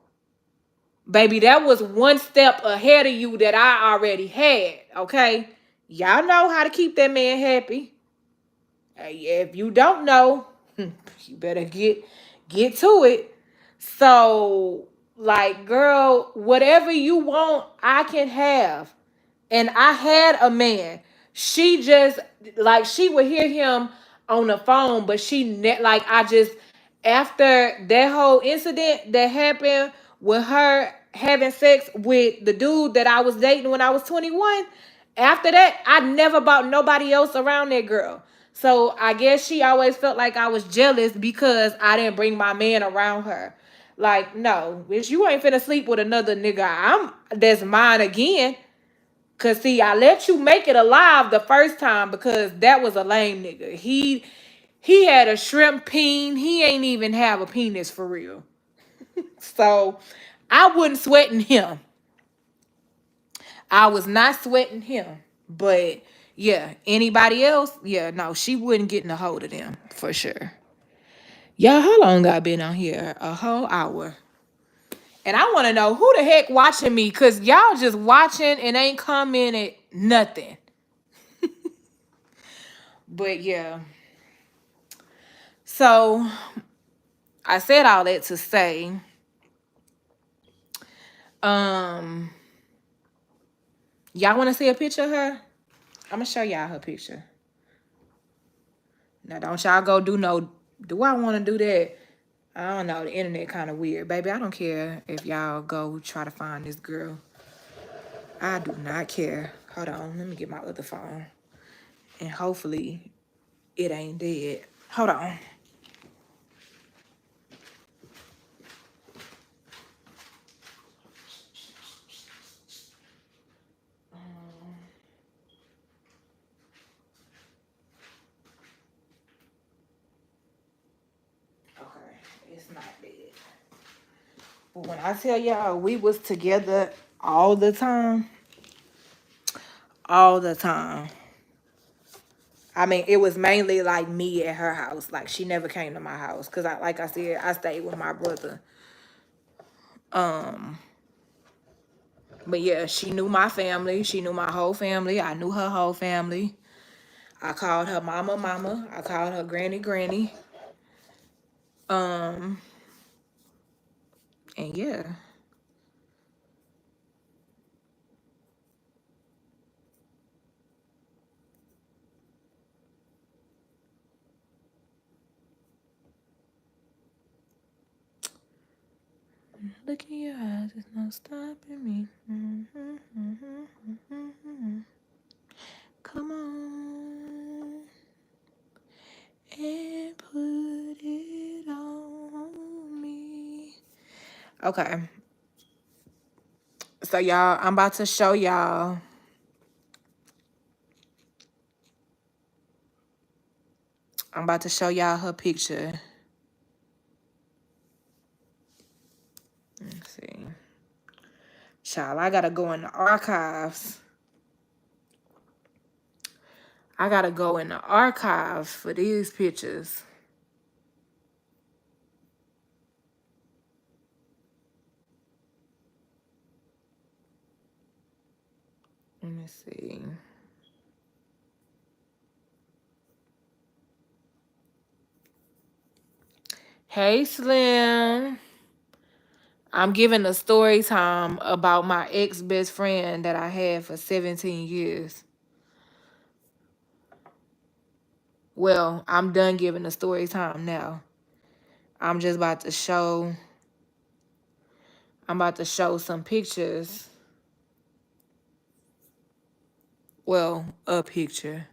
Baby, that was one step ahead of you that I already had. Okay. Y'all know how to keep that man happy. If you don't know, you better get to it. So, like, girl, whatever you want, I can have. And I had a man. She just, like, she would hear him on the phone, but like, I just, after that whole incident that happened with her having sex with the dude that I was dating when I was 21, after that I never bought nobody else around that girl. So I guess she always felt like I was jealous because I didn't bring my man around her. Like, no, bitch, you ain't finna sleep with another nigga. That's mine again. Cause see, I let you make it alive the first time because that was a lame nigga. He had a shrimp peen. He ain't even have a penis for real. So I wasn't sweating him. I was not sweating him. But yeah, anybody else, yeah, no, she wouldn't get in a hold of them for sure. Y'all, how long I been on here? A whole hour. And I want to know who the heck watching me, cause y'all just watching and ain't commenting nothing. But yeah. So I said all that to say, um, y'all want to see a picture of her? I'm gonna show y'all her picture. Now, don't y'all go do no. Do I want to do that? I don't know. The internet kind of weird, baby. I don't care if y'all go try to find this girl. I do not care. Hold on, let me get my other phone, and hopefully it ain't dead. Hold on. Okay, it's not dead. But when I tell y'all we was together all the time, all the time. I mean, it was mainly like me at her house. Like she never came to my house because like I said, I stayed with my brother. Um, but yeah, she knew my family. She knew my whole family. I knew her whole family. I called her mama, mama. I called her granny, granny. Um, and yeah, Look in your eyes, there's no stopping me. Come on and put it on me. Okay. So y'all, I'm about to show y'all. I'm about to show y'all her picture. Let's see. Child, I gotta go in the archives. I gotta go in the archives for these pictures. Let me see. Hey, Slim. I'm giving a story time about my ex-best friend that I had for 17 years. Well, I'm done giving the story time now. I'm just about to show, I'm about to show some pictures. Well, a picture.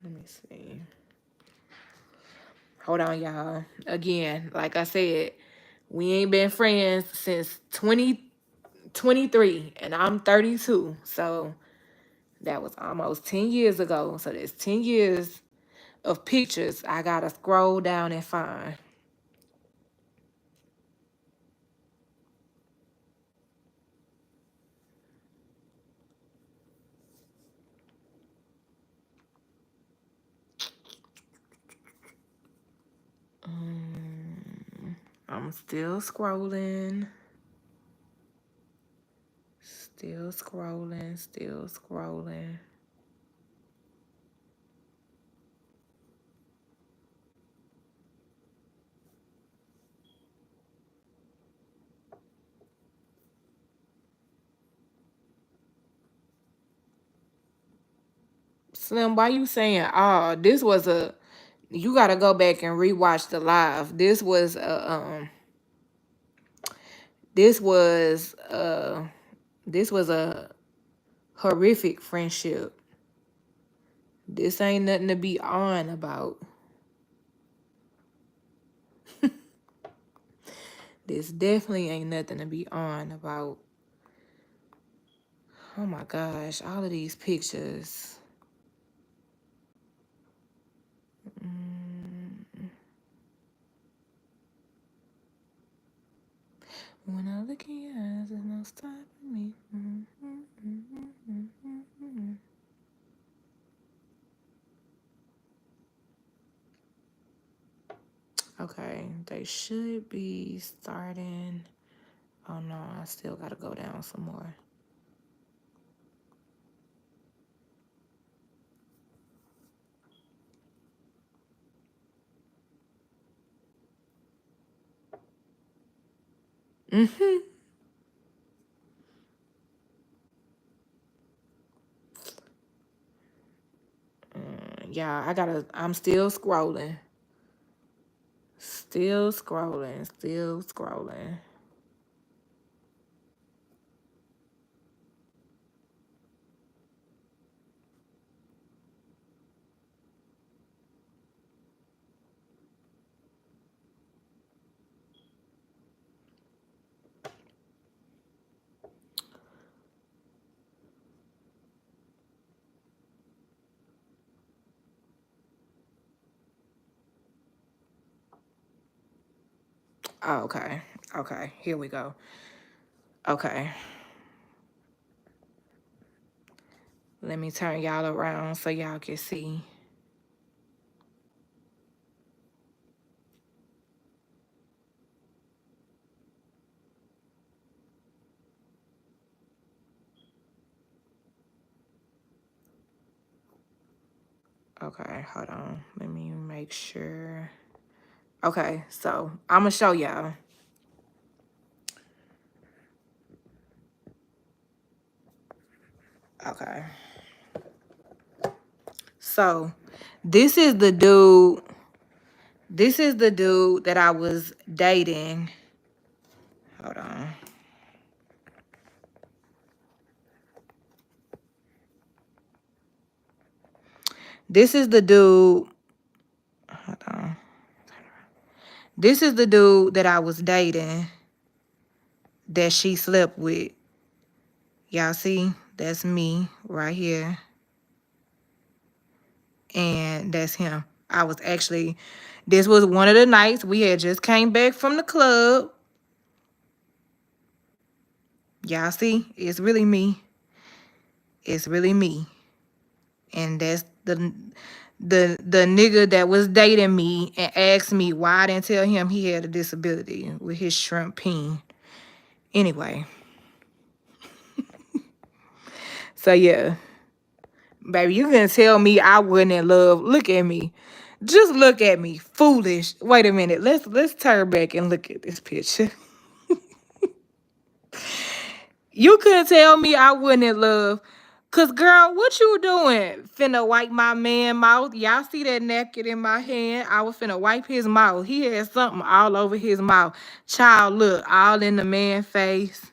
Let me see. Hold on, y'all. Again, like I said, we ain't been friends since 2023, and I'm 32. So that was almost 10 years ago. So there's 10 years of pictures I gotta scroll down and find. I'm still scrolling. Still scrolling. Still scrolling. Slim, why you saying, oh, this was a, you gotta go back and rewatch the live. This was this was a horrific friendship. This ain't nothing to be on about. This definitely ain't nothing to be on about. Oh my gosh, all of these pictures. When I look in your eyes, there's no stopping me. Okay, they should be starting. Oh no, I still gotta go down some more. Yeah, I'm still scrolling. Still scrolling. Still scrolling. Oh, okay. Okay, here we go. Okay. Let me turn y'all around so y'all can see. Okay, hold on. Let me make sure. Okay, so I'm gonna show y'all. Okay. So this is the dude. This is the dude that I was dating. Hold on. This is the dude. Hold on. This is the dude that I was dating that she slept with. Y'all see? That's me right here. And that's him. I was actually, this was one of the nights we had just came back from the club. Y'all see? It's really me. It's really me. And that's the nigga that was dating me and asked me why I didn't tell him he had a disability with his shrimp peen. Anyway. So yeah. Baby, you can tell me I wasn't in love. Look at me. Just look at me. Foolish. Wait a minute. Let's turn back and look at this picture. You couldn't tell me I wasn't in love. Cause girl, what you doing? Finna wipe my man mouth. Y'all see that naked in my hand? I was finna wipe his mouth. He had something all over his mouth. Child, look, all in the man face.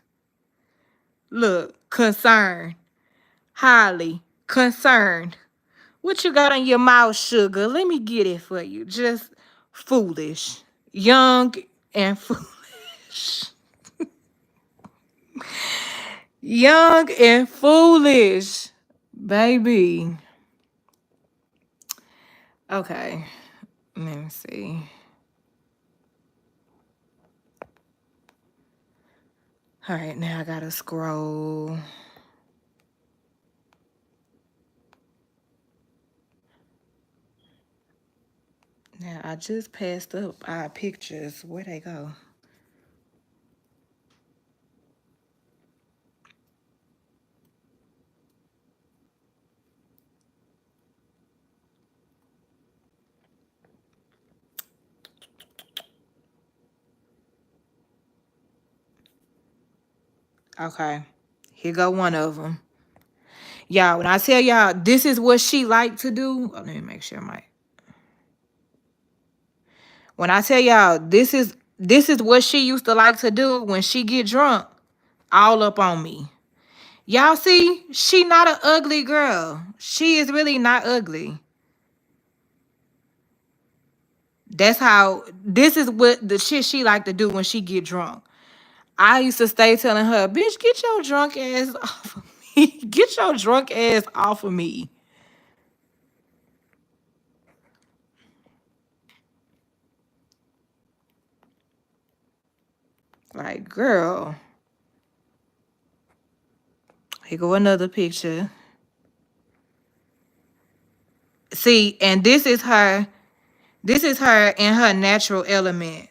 Look, concerned. Highly concerned. What you got on your mouth, sugar? Let me get it for you. Just foolish. Young and foolish. Young and foolish. Baby. Okay. Let me see. All right, now I gotta scroll. Now I just passed up our pictures. Where'd they go? Okay. Here go one of them. Y'all, when I tell y'all this is what she like to do. Oh, let me make sure my. When I tell y'all this is what she used to like to do when she get drunk. All up on me. Y'all see, she not an ugly girl. She is really not ugly. That's how, this is what the shit she like to do when she get drunk. I used to stay telling her, bitch, get your drunk ass off of me. Get your drunk ass off of me. Like, girl. Here go another picture. See, and this is her. This is her in her natural element.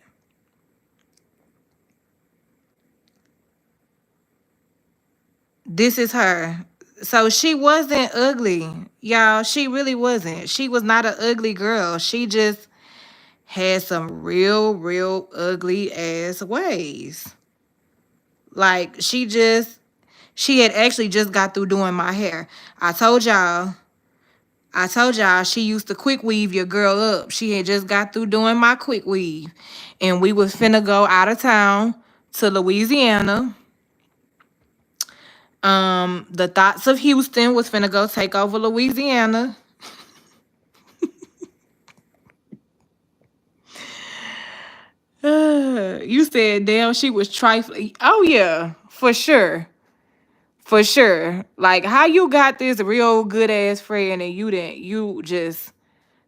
This is her. So she wasn't ugly. Y'all, she really wasn't. She was not an ugly girl. She just had some real ugly ass ways. Like she had actually just got through doing my hair. I told y'all she used to quick weave your girl up. She had just got through doing my quick weave. And we was finna go out of town to Louisiana. The Thoughts of Houston was finna go take over Louisiana. You said, damn, she was trifling. Oh, yeah, for sure. For sure. Like, how you got this real good ass friend and you just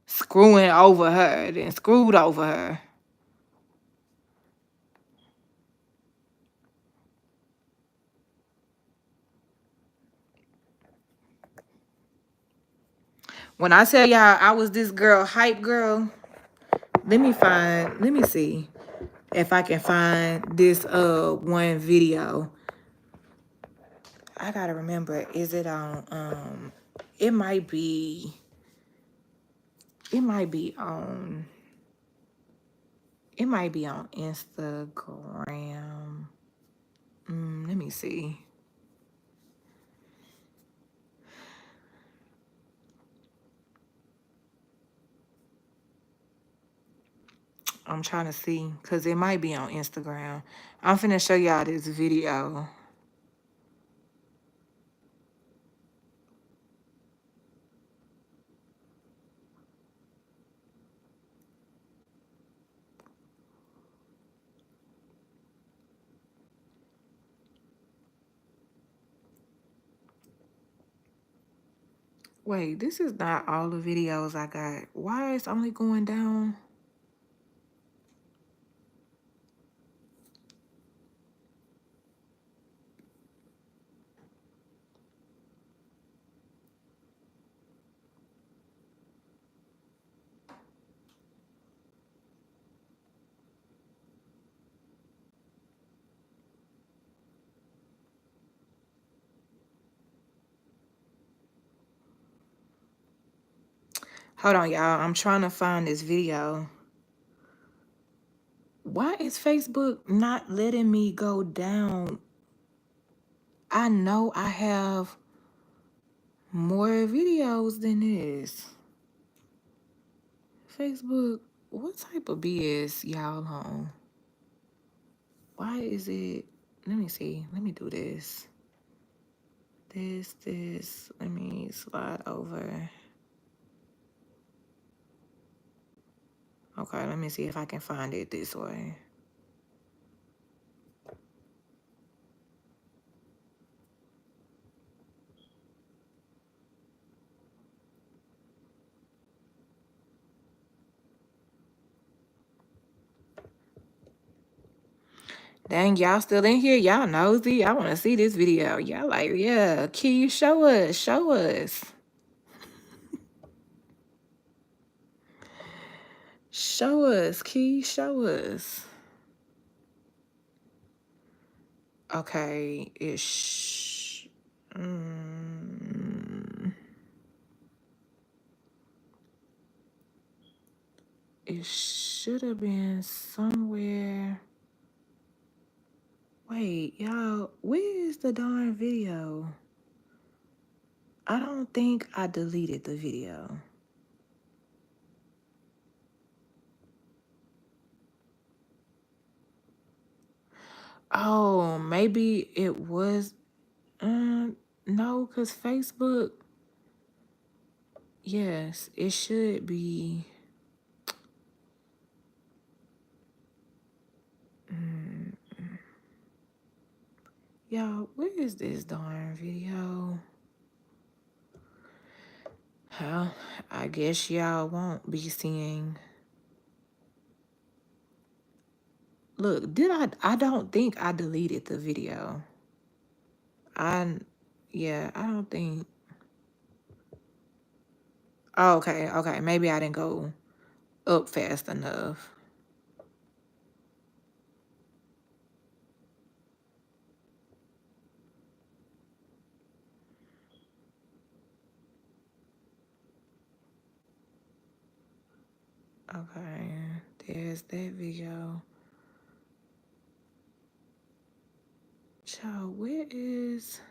screwing over her and screwed over her. When I tell y'all I was this girl, hype girl, let me see if I can find this one video. I gotta remember, is it on it might be It might be on. It might be on Instagram. Let me see. I'm trying to see because it might be on Instagram. I'm finna show y'all this video. Wait, this is not all the videos I got. Why is only going down? Hold on, y'all. I'm trying to find this video. Why is Facebook not letting me go down? I know I have more videos than this. Facebook, what type of BS y'all on? Why is it? Let me see. Let me do this. This. Let me slide over. Okay, let me see if I can find it this way. Dang, y'all still in here? Y'all nosy? I want to see this video. Y'all like, yeah, Key, show us. Show us. Show us, Key, show us. Okay, it should have been somewhere. Wait, y'all, where is the darn video? I don't think I deleted the video. Oh, maybe it was. No, because Facebook. Yes, it should be. Y'all, where is this darn video? Well, I guess y'all won't be seeing. Look, I don't think I deleted the video. Yeah, I don't think. Oh, okay. Maybe I didn't go up fast enough. Okay, there's that video. Child, where is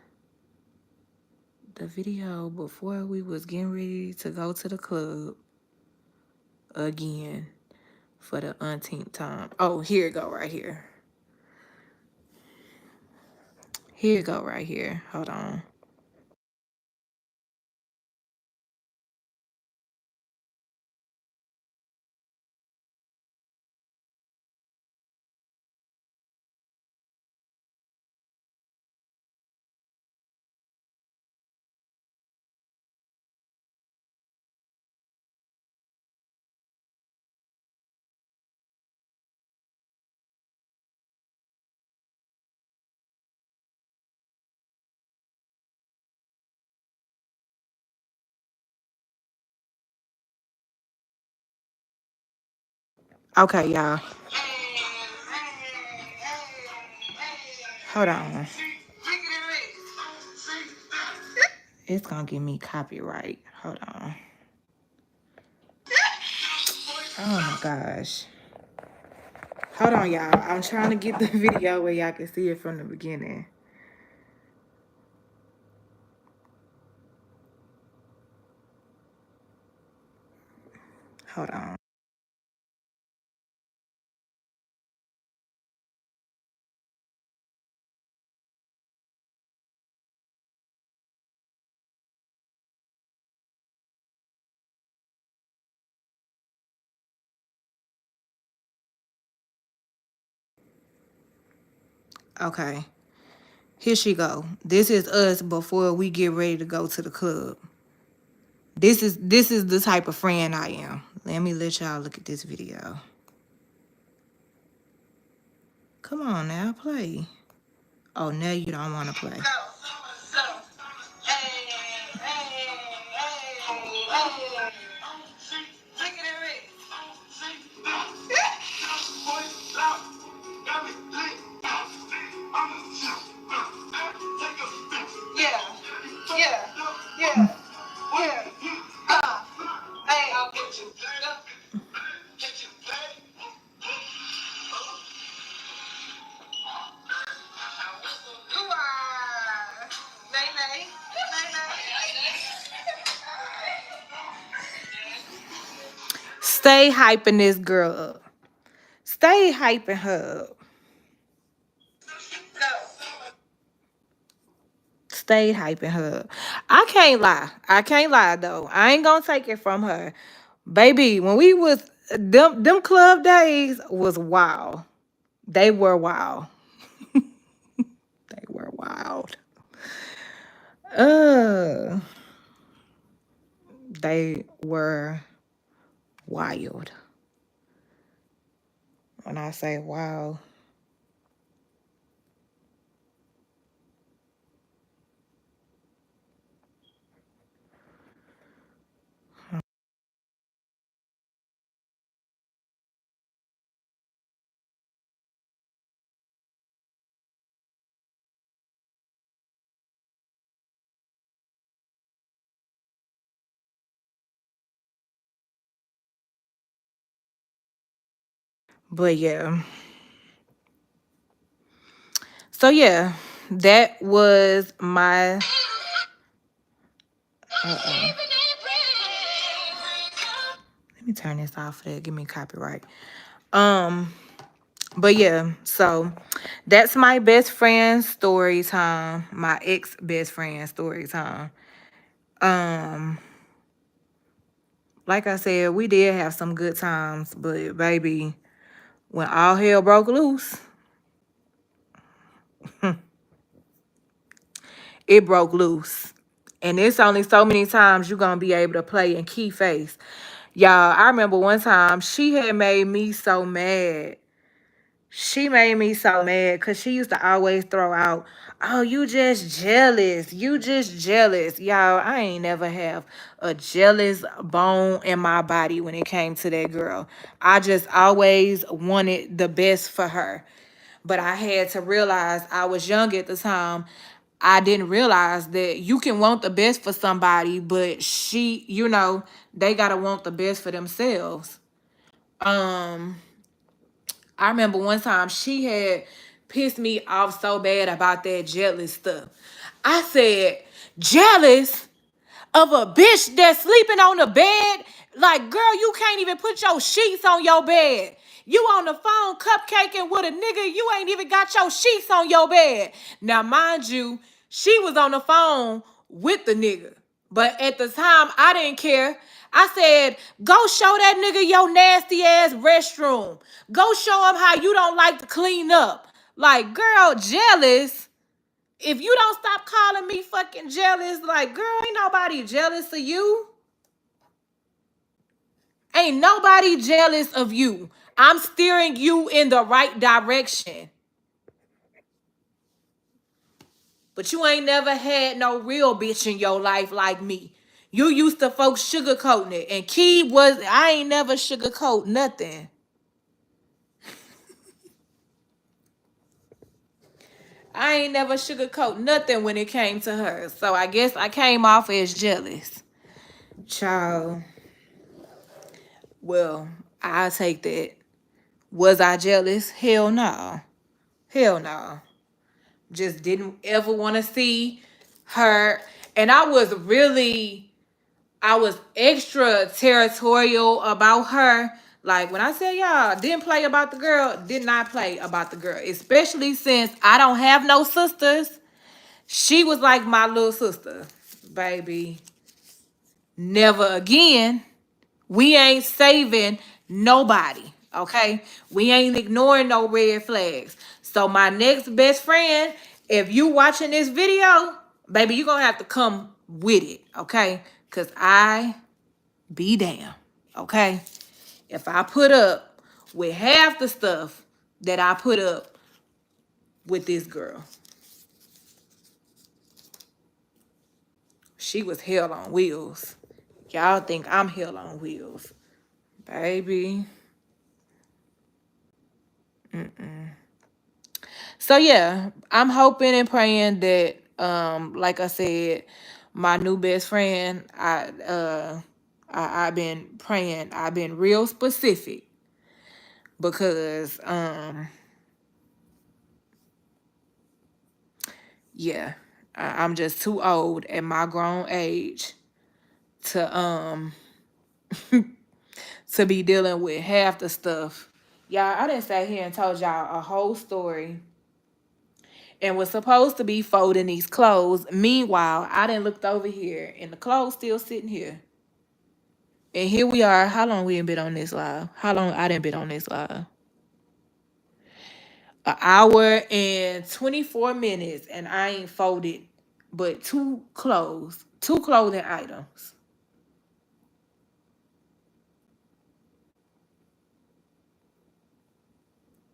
the video before we was getting ready to go to the club again for the umpteenth time? Oh, here it go right here. Here it go right here. Hold on. Okay, y'all. Hold on. It's gonna give me copyright. Hold on. Oh my gosh. Hold on, y'all. I'm trying to get the video where y'all can see it from the beginning. Hold on. Okay. Here she go. This is us before we get ready to go to the club. This is the type of friend I am. Let me let y'all look at this video. Come on now, play. Oh, now you don't want to play. Yeah, yeah, yeah, yeah. Hey, I'll get you. Stay hyping this girl up. Stay hyping her up. Stay hyping her up. I can't lie. I can't lie though. I ain't gonna take it from her. Baby, when we was them club days was wild. They were wild. They were wild. Uh they were wild. When I say wow. But yeah. So yeah, that was my let me turn this off for that. Give me copyright. Um, but yeah, so that's my best friend story time. My ex best friend story time. Um, like I said, we did have some good times, but baby, when all hell broke loose, it broke loose. And it's only so many times you're gonna be able to play in key face. Y'all, I remember one time she had made me so mad. She made me so mad because she used to always throw out, oh, you just jealous. You just jealous. Y'all, I ain't never have a jealous bone in my body when it came to that girl. I just always wanted the best for her. But I had to realize I was young at the time. I didn't realize that you can want the best for somebody, but they gotta want the best for themselves. Um, I remember one time she had pissed me off so bad about that jealous stuff. I said, jealous of a bitch that's sleeping on the bed? Like, girl, you can't even put your sheets on your bed. You on the phone cupcaking with a nigga, you ain't even got your sheets on your bed. Now, mind you, she was on the phone with the nigga. But at the time, I didn't care. I said, go show that nigga your nasty ass restroom. Go show him how you don't like to clean up. Like, girl, jealous. If you don't stop calling me fucking jealous, like, girl, ain't nobody jealous of you. Ain't nobody jealous of you. I'm steering you in the right direction. But you ain't never had no real bitch in your life like me. You used to folks sugarcoating it. And I ain't never sugarcoat nothing. I ain't never sugarcoat nothing when it came to her. So I guess I came off as jealous. Child. Well, I'll take that. Was I jealous? Hell no. Hell no. Just didn't ever want to see her. And I was extra territorial about her. Like when I say y'all didn't play about the girl, did not play about the girl. Especially since I don't have no sisters. She was like my little sister. Baby, never again. We ain't saving nobody, okay? We ain't ignoring no red flags. So my next best friend, if you watching this video, baby, you gonna have to come with it, okay? Cause I be damn, okay? If I put up with half the stuff that I put up with this girl, she was hell on wheels. Y'all think I'm hell on wheels, baby. So yeah, I'm hoping and praying that like I said, my new best friend, I've been praying, I've been real specific because yeah, I'm just too old at my grown age to to be dealing with half the stuff. Y'all, I didn't sat here and told y'all a whole story and was supposed to be folding these clothes. Meanwhile, I done looked over here and the clothes still sitting here. And here we are. How long we ain't been on this live? How long I didn't been on this live? An hour and 24 minutes, and I ain't folded but two clothing items.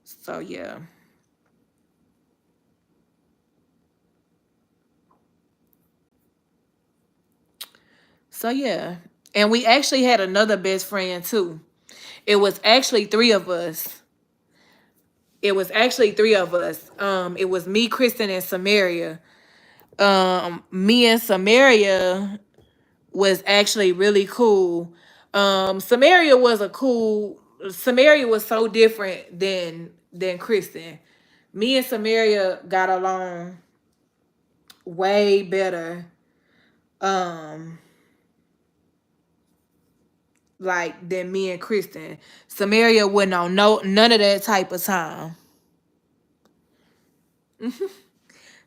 So yeah. So yeah. And we actually had another best friend too. It was actually three of us. It was actually three of us. It was me, Kristen, and Samaria. Me and Samaria was actually really cool. Samaria was so different than Kristen. Me and Samaria got along way better. Um like than me and Kristen. Samaria wasn't on none of that type of time.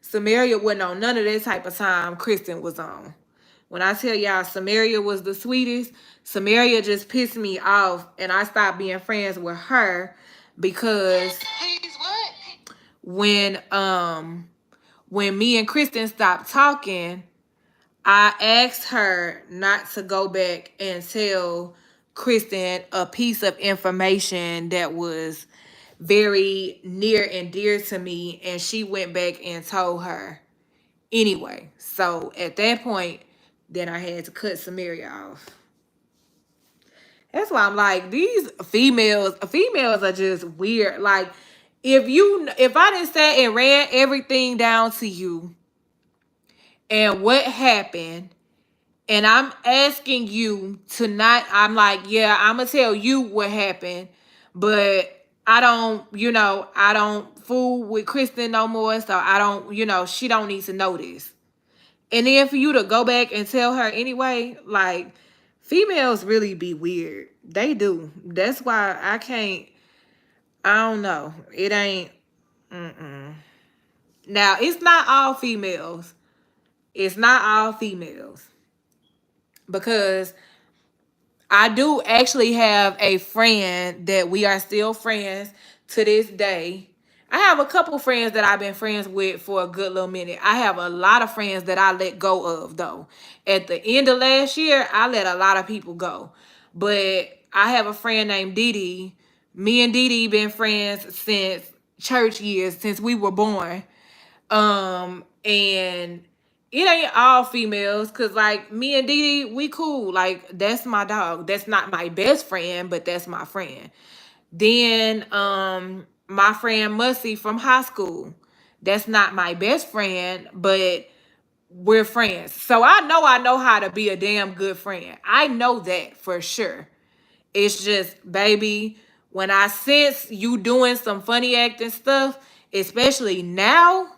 Samaria wasn't on none of that type of time Kristen was on. When I tell y'all Samaria was the sweetest, Samaria just pissed me off and I stopped being friends with her because when when me and Kristen stopped talking, I asked her not to go back and tell Kristen a piece of information that was very near and dear to me, and she went back and told her anyway. So at that point, then I had to cut Samaria off. That's why I'm like, these females are just weird. Like, if I didn't say and ran everything down to you and what happened, and I'm asking you to not, I'm like, yeah, I'm gonna tell you what happened, but I don't fool with Kristen no more, so I don't, she don't need to know this. And then for you to go back and tell her anyway, like, females really be weird. They do. That's why I don't know. It ain't, now, it's not all females. It's not all females. Because I do actually have a friend that we are still friends to this day. I have a couple friends that I've been friends with for a good little minute. I have a lot of friends that I let go of though. At the end of last year, I let a lot of people go. But I have a friend named Dee Dee. Me and Dee Dee been friends since church years, since we were born. And it ain't all females, cause like me and Dee Dee, we cool. Like that's my dog. That's not my best friend, but that's my friend. Then my friend Mussy from high school. That's not my best friend, but we're friends. So I know how to be a damn good friend. I know that for sure. It's just, baby, when I sense you doing some funny acting stuff, especially now,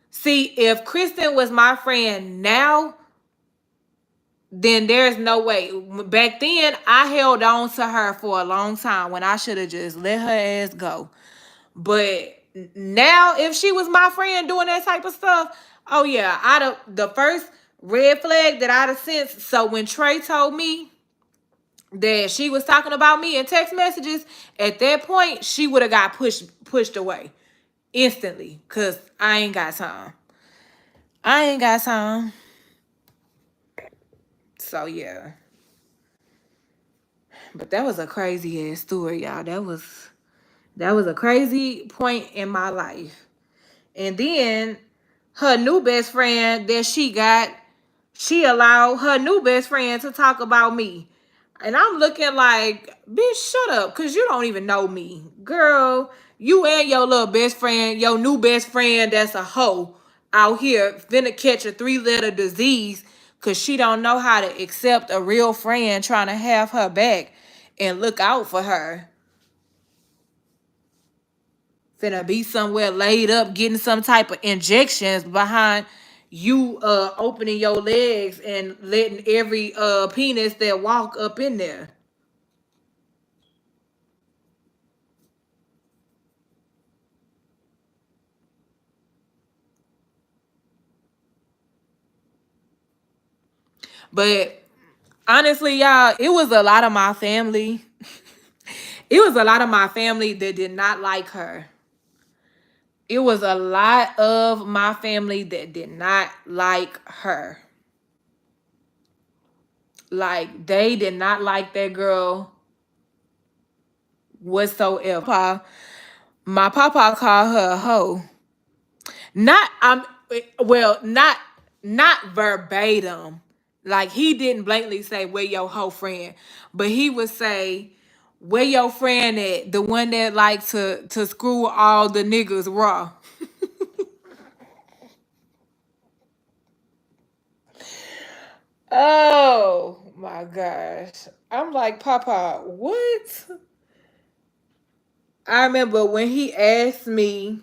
see, if Kristen was my friend now, then there's no way. Back then, I held on to her for a long time when I should have just let her ass go. But now, if she was my friend doing that type of stuff, oh yeah, the first red flag that I'd have sensed. So when Trey told me that she was talking about me in text messages, at that point, she would have got pushed away instantly. Cause I ain't got time. I ain't got time. So yeah. But that was a crazy ass story, y'all. That was a crazy point in my life. And then her new best friend that she got, she allowed her new best friend to talk about me. And I'm looking like, bitch, shut up, because you don't even know me. Girl, you and your little best friend, your new best friend that's a hoe out here finna catch a 3-letter disease because she don't know how to accept a real friend trying to have her back and look out for her. Finna be somewhere laid up getting some type of injections behind you opening your legs and letting every penis that walk up in there. But honestly, y'all, it was a lot of my family. It was a lot of my family that did not like her. It was a lot of my family that did not like her. Like, they did not like that girl whatsoever. My papa called her a hoe. Not well, not verbatim. Like, he didn't blatantly say where your hoe friend, but he would say where your friend at, the one that like to screw all the niggas raw. Oh my gosh. I'm like, Papa, what? I remember when he asked me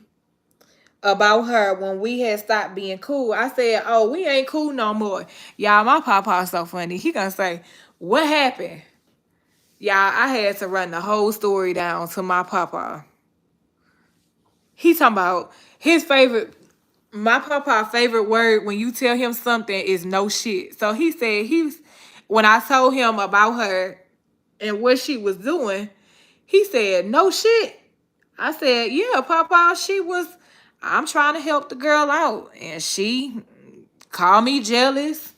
about her when we had stopped being cool. I said, "Oh, we ain't cool no more." Y'all, my papa's so funny. He gonna say, "What happened?" Y'all, I had to run the whole story down to my papa. He talking about his favorite. My papa favorite word when you tell him something is no shit. So he said when I told him about her and what she was doing, he said, "No shit." I said, "Yeah, Papa, I'm trying to help the girl out. And she called me jealous,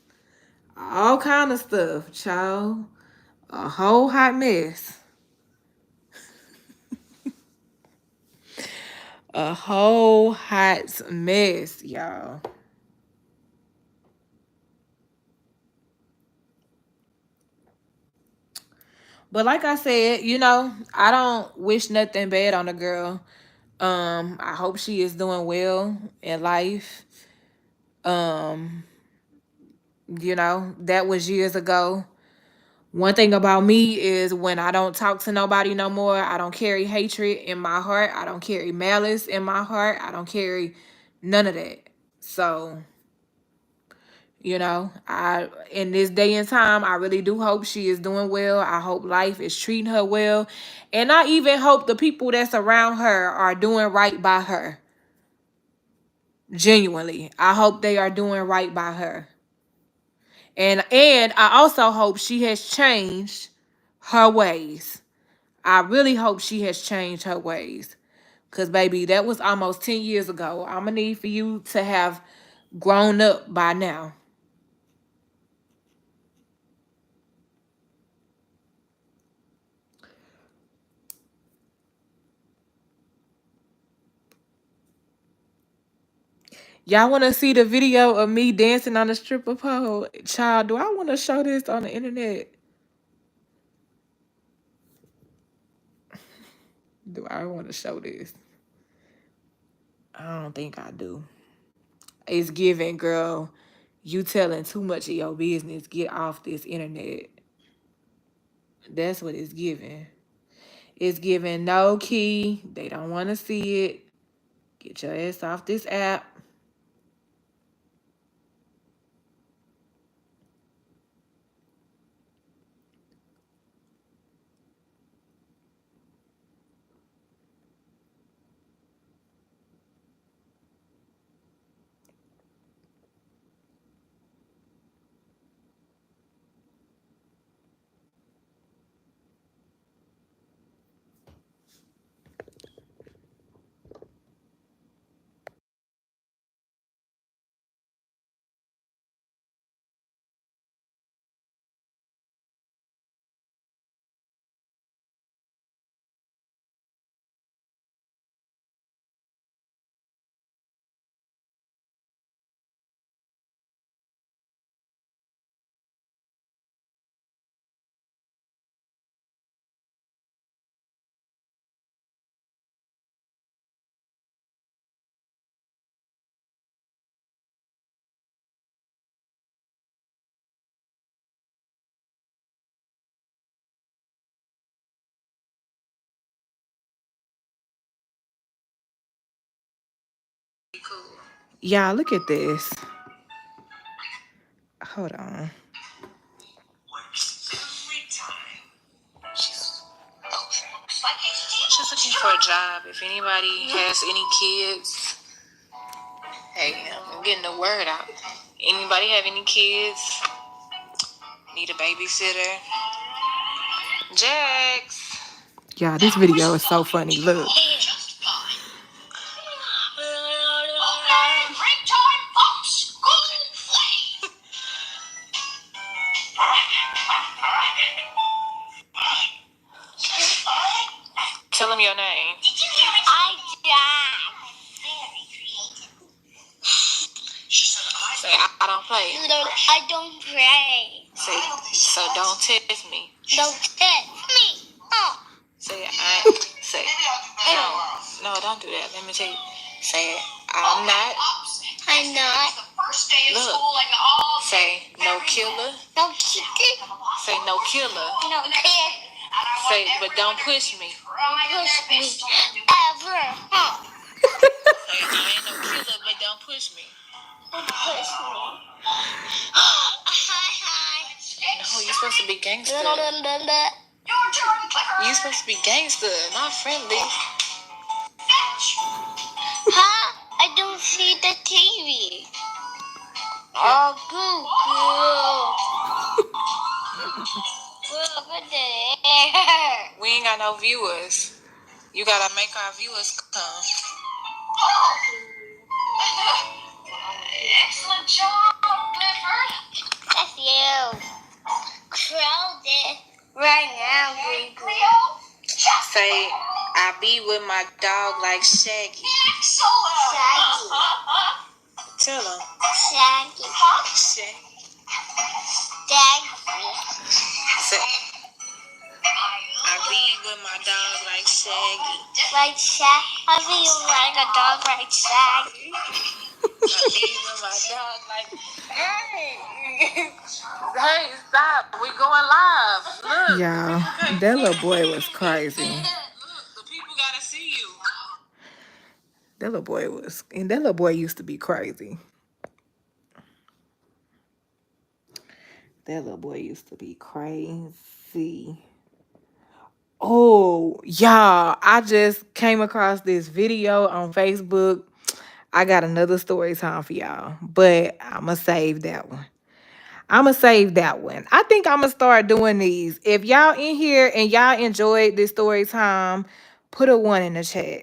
all kind of stuff, child. A whole hot mess. A whole hot mess, y'all." But like I said, I don't wish nothing bad on the girl. I hope she is doing well in life. Um, that was years ago. One thing about me is when I don't talk to nobody no more, I don't carry hatred in my heart. I don't carry malice in my heart. I don't carry none of that. So, I in this day and time, I really do hope she is doing well. I hope life is treating her well. And I even hope the people that's around her are doing right by her. Genuinely. I hope they are doing right by her. And I also hope she has changed her ways. I really hope she has changed her ways. Cause baby, that was almost 10 years ago. I'ma need for you to have grown up by now. Y'all wanna see the video of me dancing on the stripper pole? Child, do I wanna show this on the internet? Do I wanna show this? I don't think I do. It's giving, girl. You telling too much of your business. Get off this internet. That's what it's giving. It's giving no key. They don't want to see it. Get your ass off this app. Y'all, look at this. Hold on. She's looking for a job. If anybody has any kids, hey, I'm getting the word out. Anybody have any kids? Need a babysitter? Jax. Yeah, this video is so funny. Look. Tell him your name. Say, I don't play. I don't play. Say, so don't test me. Don't test me. Oh. Say, say, no, don't do that. Let me tell you. Say, I'm not. I'm not. Look, say, no killer. No killer. Say, no killer. No killer. Say, but don't push me. Don't push me. Ever. Huh. Say, I ain't no killer, but don't push me. Don't push me. No, you're supposed to be gangster. You're supposed to be gangster, not friendly. Huh? I don't see the TV. Oh, good. We ain't got no viewers. You gotta make our viewers come. Excellent job, Clifford. That's you. Crowded right now, Cleo. Say, I be with my dog like Shaggy. Excellent. Shaggy. Tell him. Shaggy. Shaggy. Say, I be with my dog like Shaggy. Like Shaggy? I be like a dog like Shaggy. I be with my dog like... Hey! Hey, stop. We going live. Look. Yeah, that little boy was crazy. Look, the people gotta see you. That little boy was... And that little boy used to be crazy. That little boy used to be crazy. Oh, y'all, I just came across this video on Facebook. I got another story time for y'all, but I'm going to save that one. I think I'm going to start doing these. If y'all in here and y'all enjoyed this story time, put a 1 in the chat.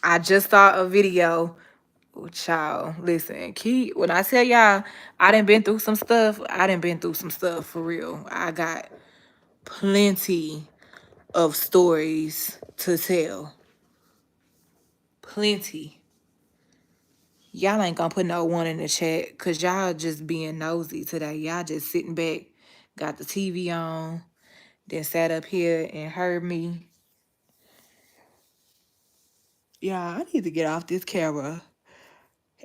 I just saw a video. Oh, child, listen, when I tell y'all, I done been through some stuff. For real. I got plenty of stories to tell. Plenty. Y'all ain't gonna put no 1 in the chat because y'all just being nosy today. Y'all just sitting back, got the TV on, then sat up here and heard me. Yeah, I need to get off this camera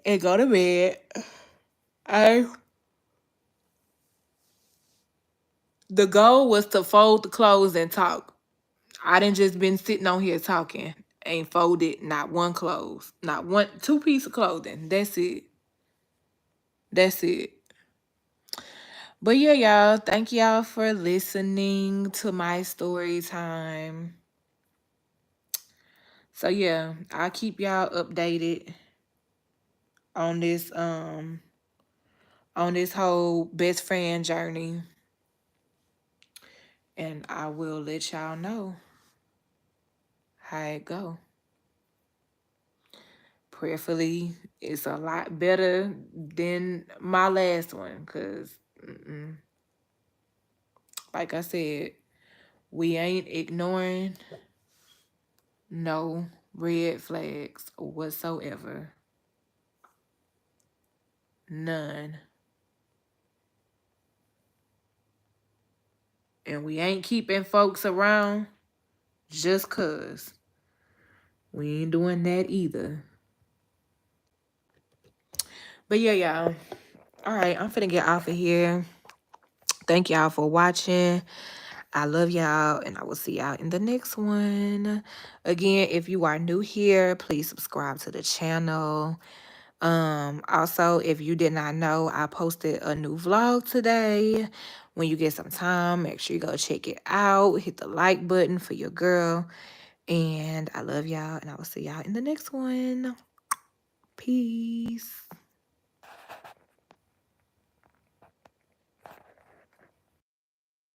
and go to bed. The goal was to fold the clothes and talk. I didn't just been sitting on here talking. Ain't folded not one clothes. Not one, two piece of clothing. That's it. That's it. But yeah, y'all, thank y'all for listening to my story time. So yeah, I'll keep y'all updated on this whole best friend journey, and I will let y'all know how it go. Prayerfully, it's a lot better than my last one, cause like I said, we ain't ignoring no red flags whatsoever. None. And we ain't keeping folks around just cause. We ain't doing that either. But yeah, y'all. All right, I'm finna get off of here. Thank y'all for watching. I love y'all, and I will see y'all in the next one. Again, if you are new here, please subscribe to the channel. Also, if you did not know, I posted a new vlog today. When you get some time, make sure you go check it out. Hit the like button for your girl. And I love y'all, and I will see y'all in the next one. Peace.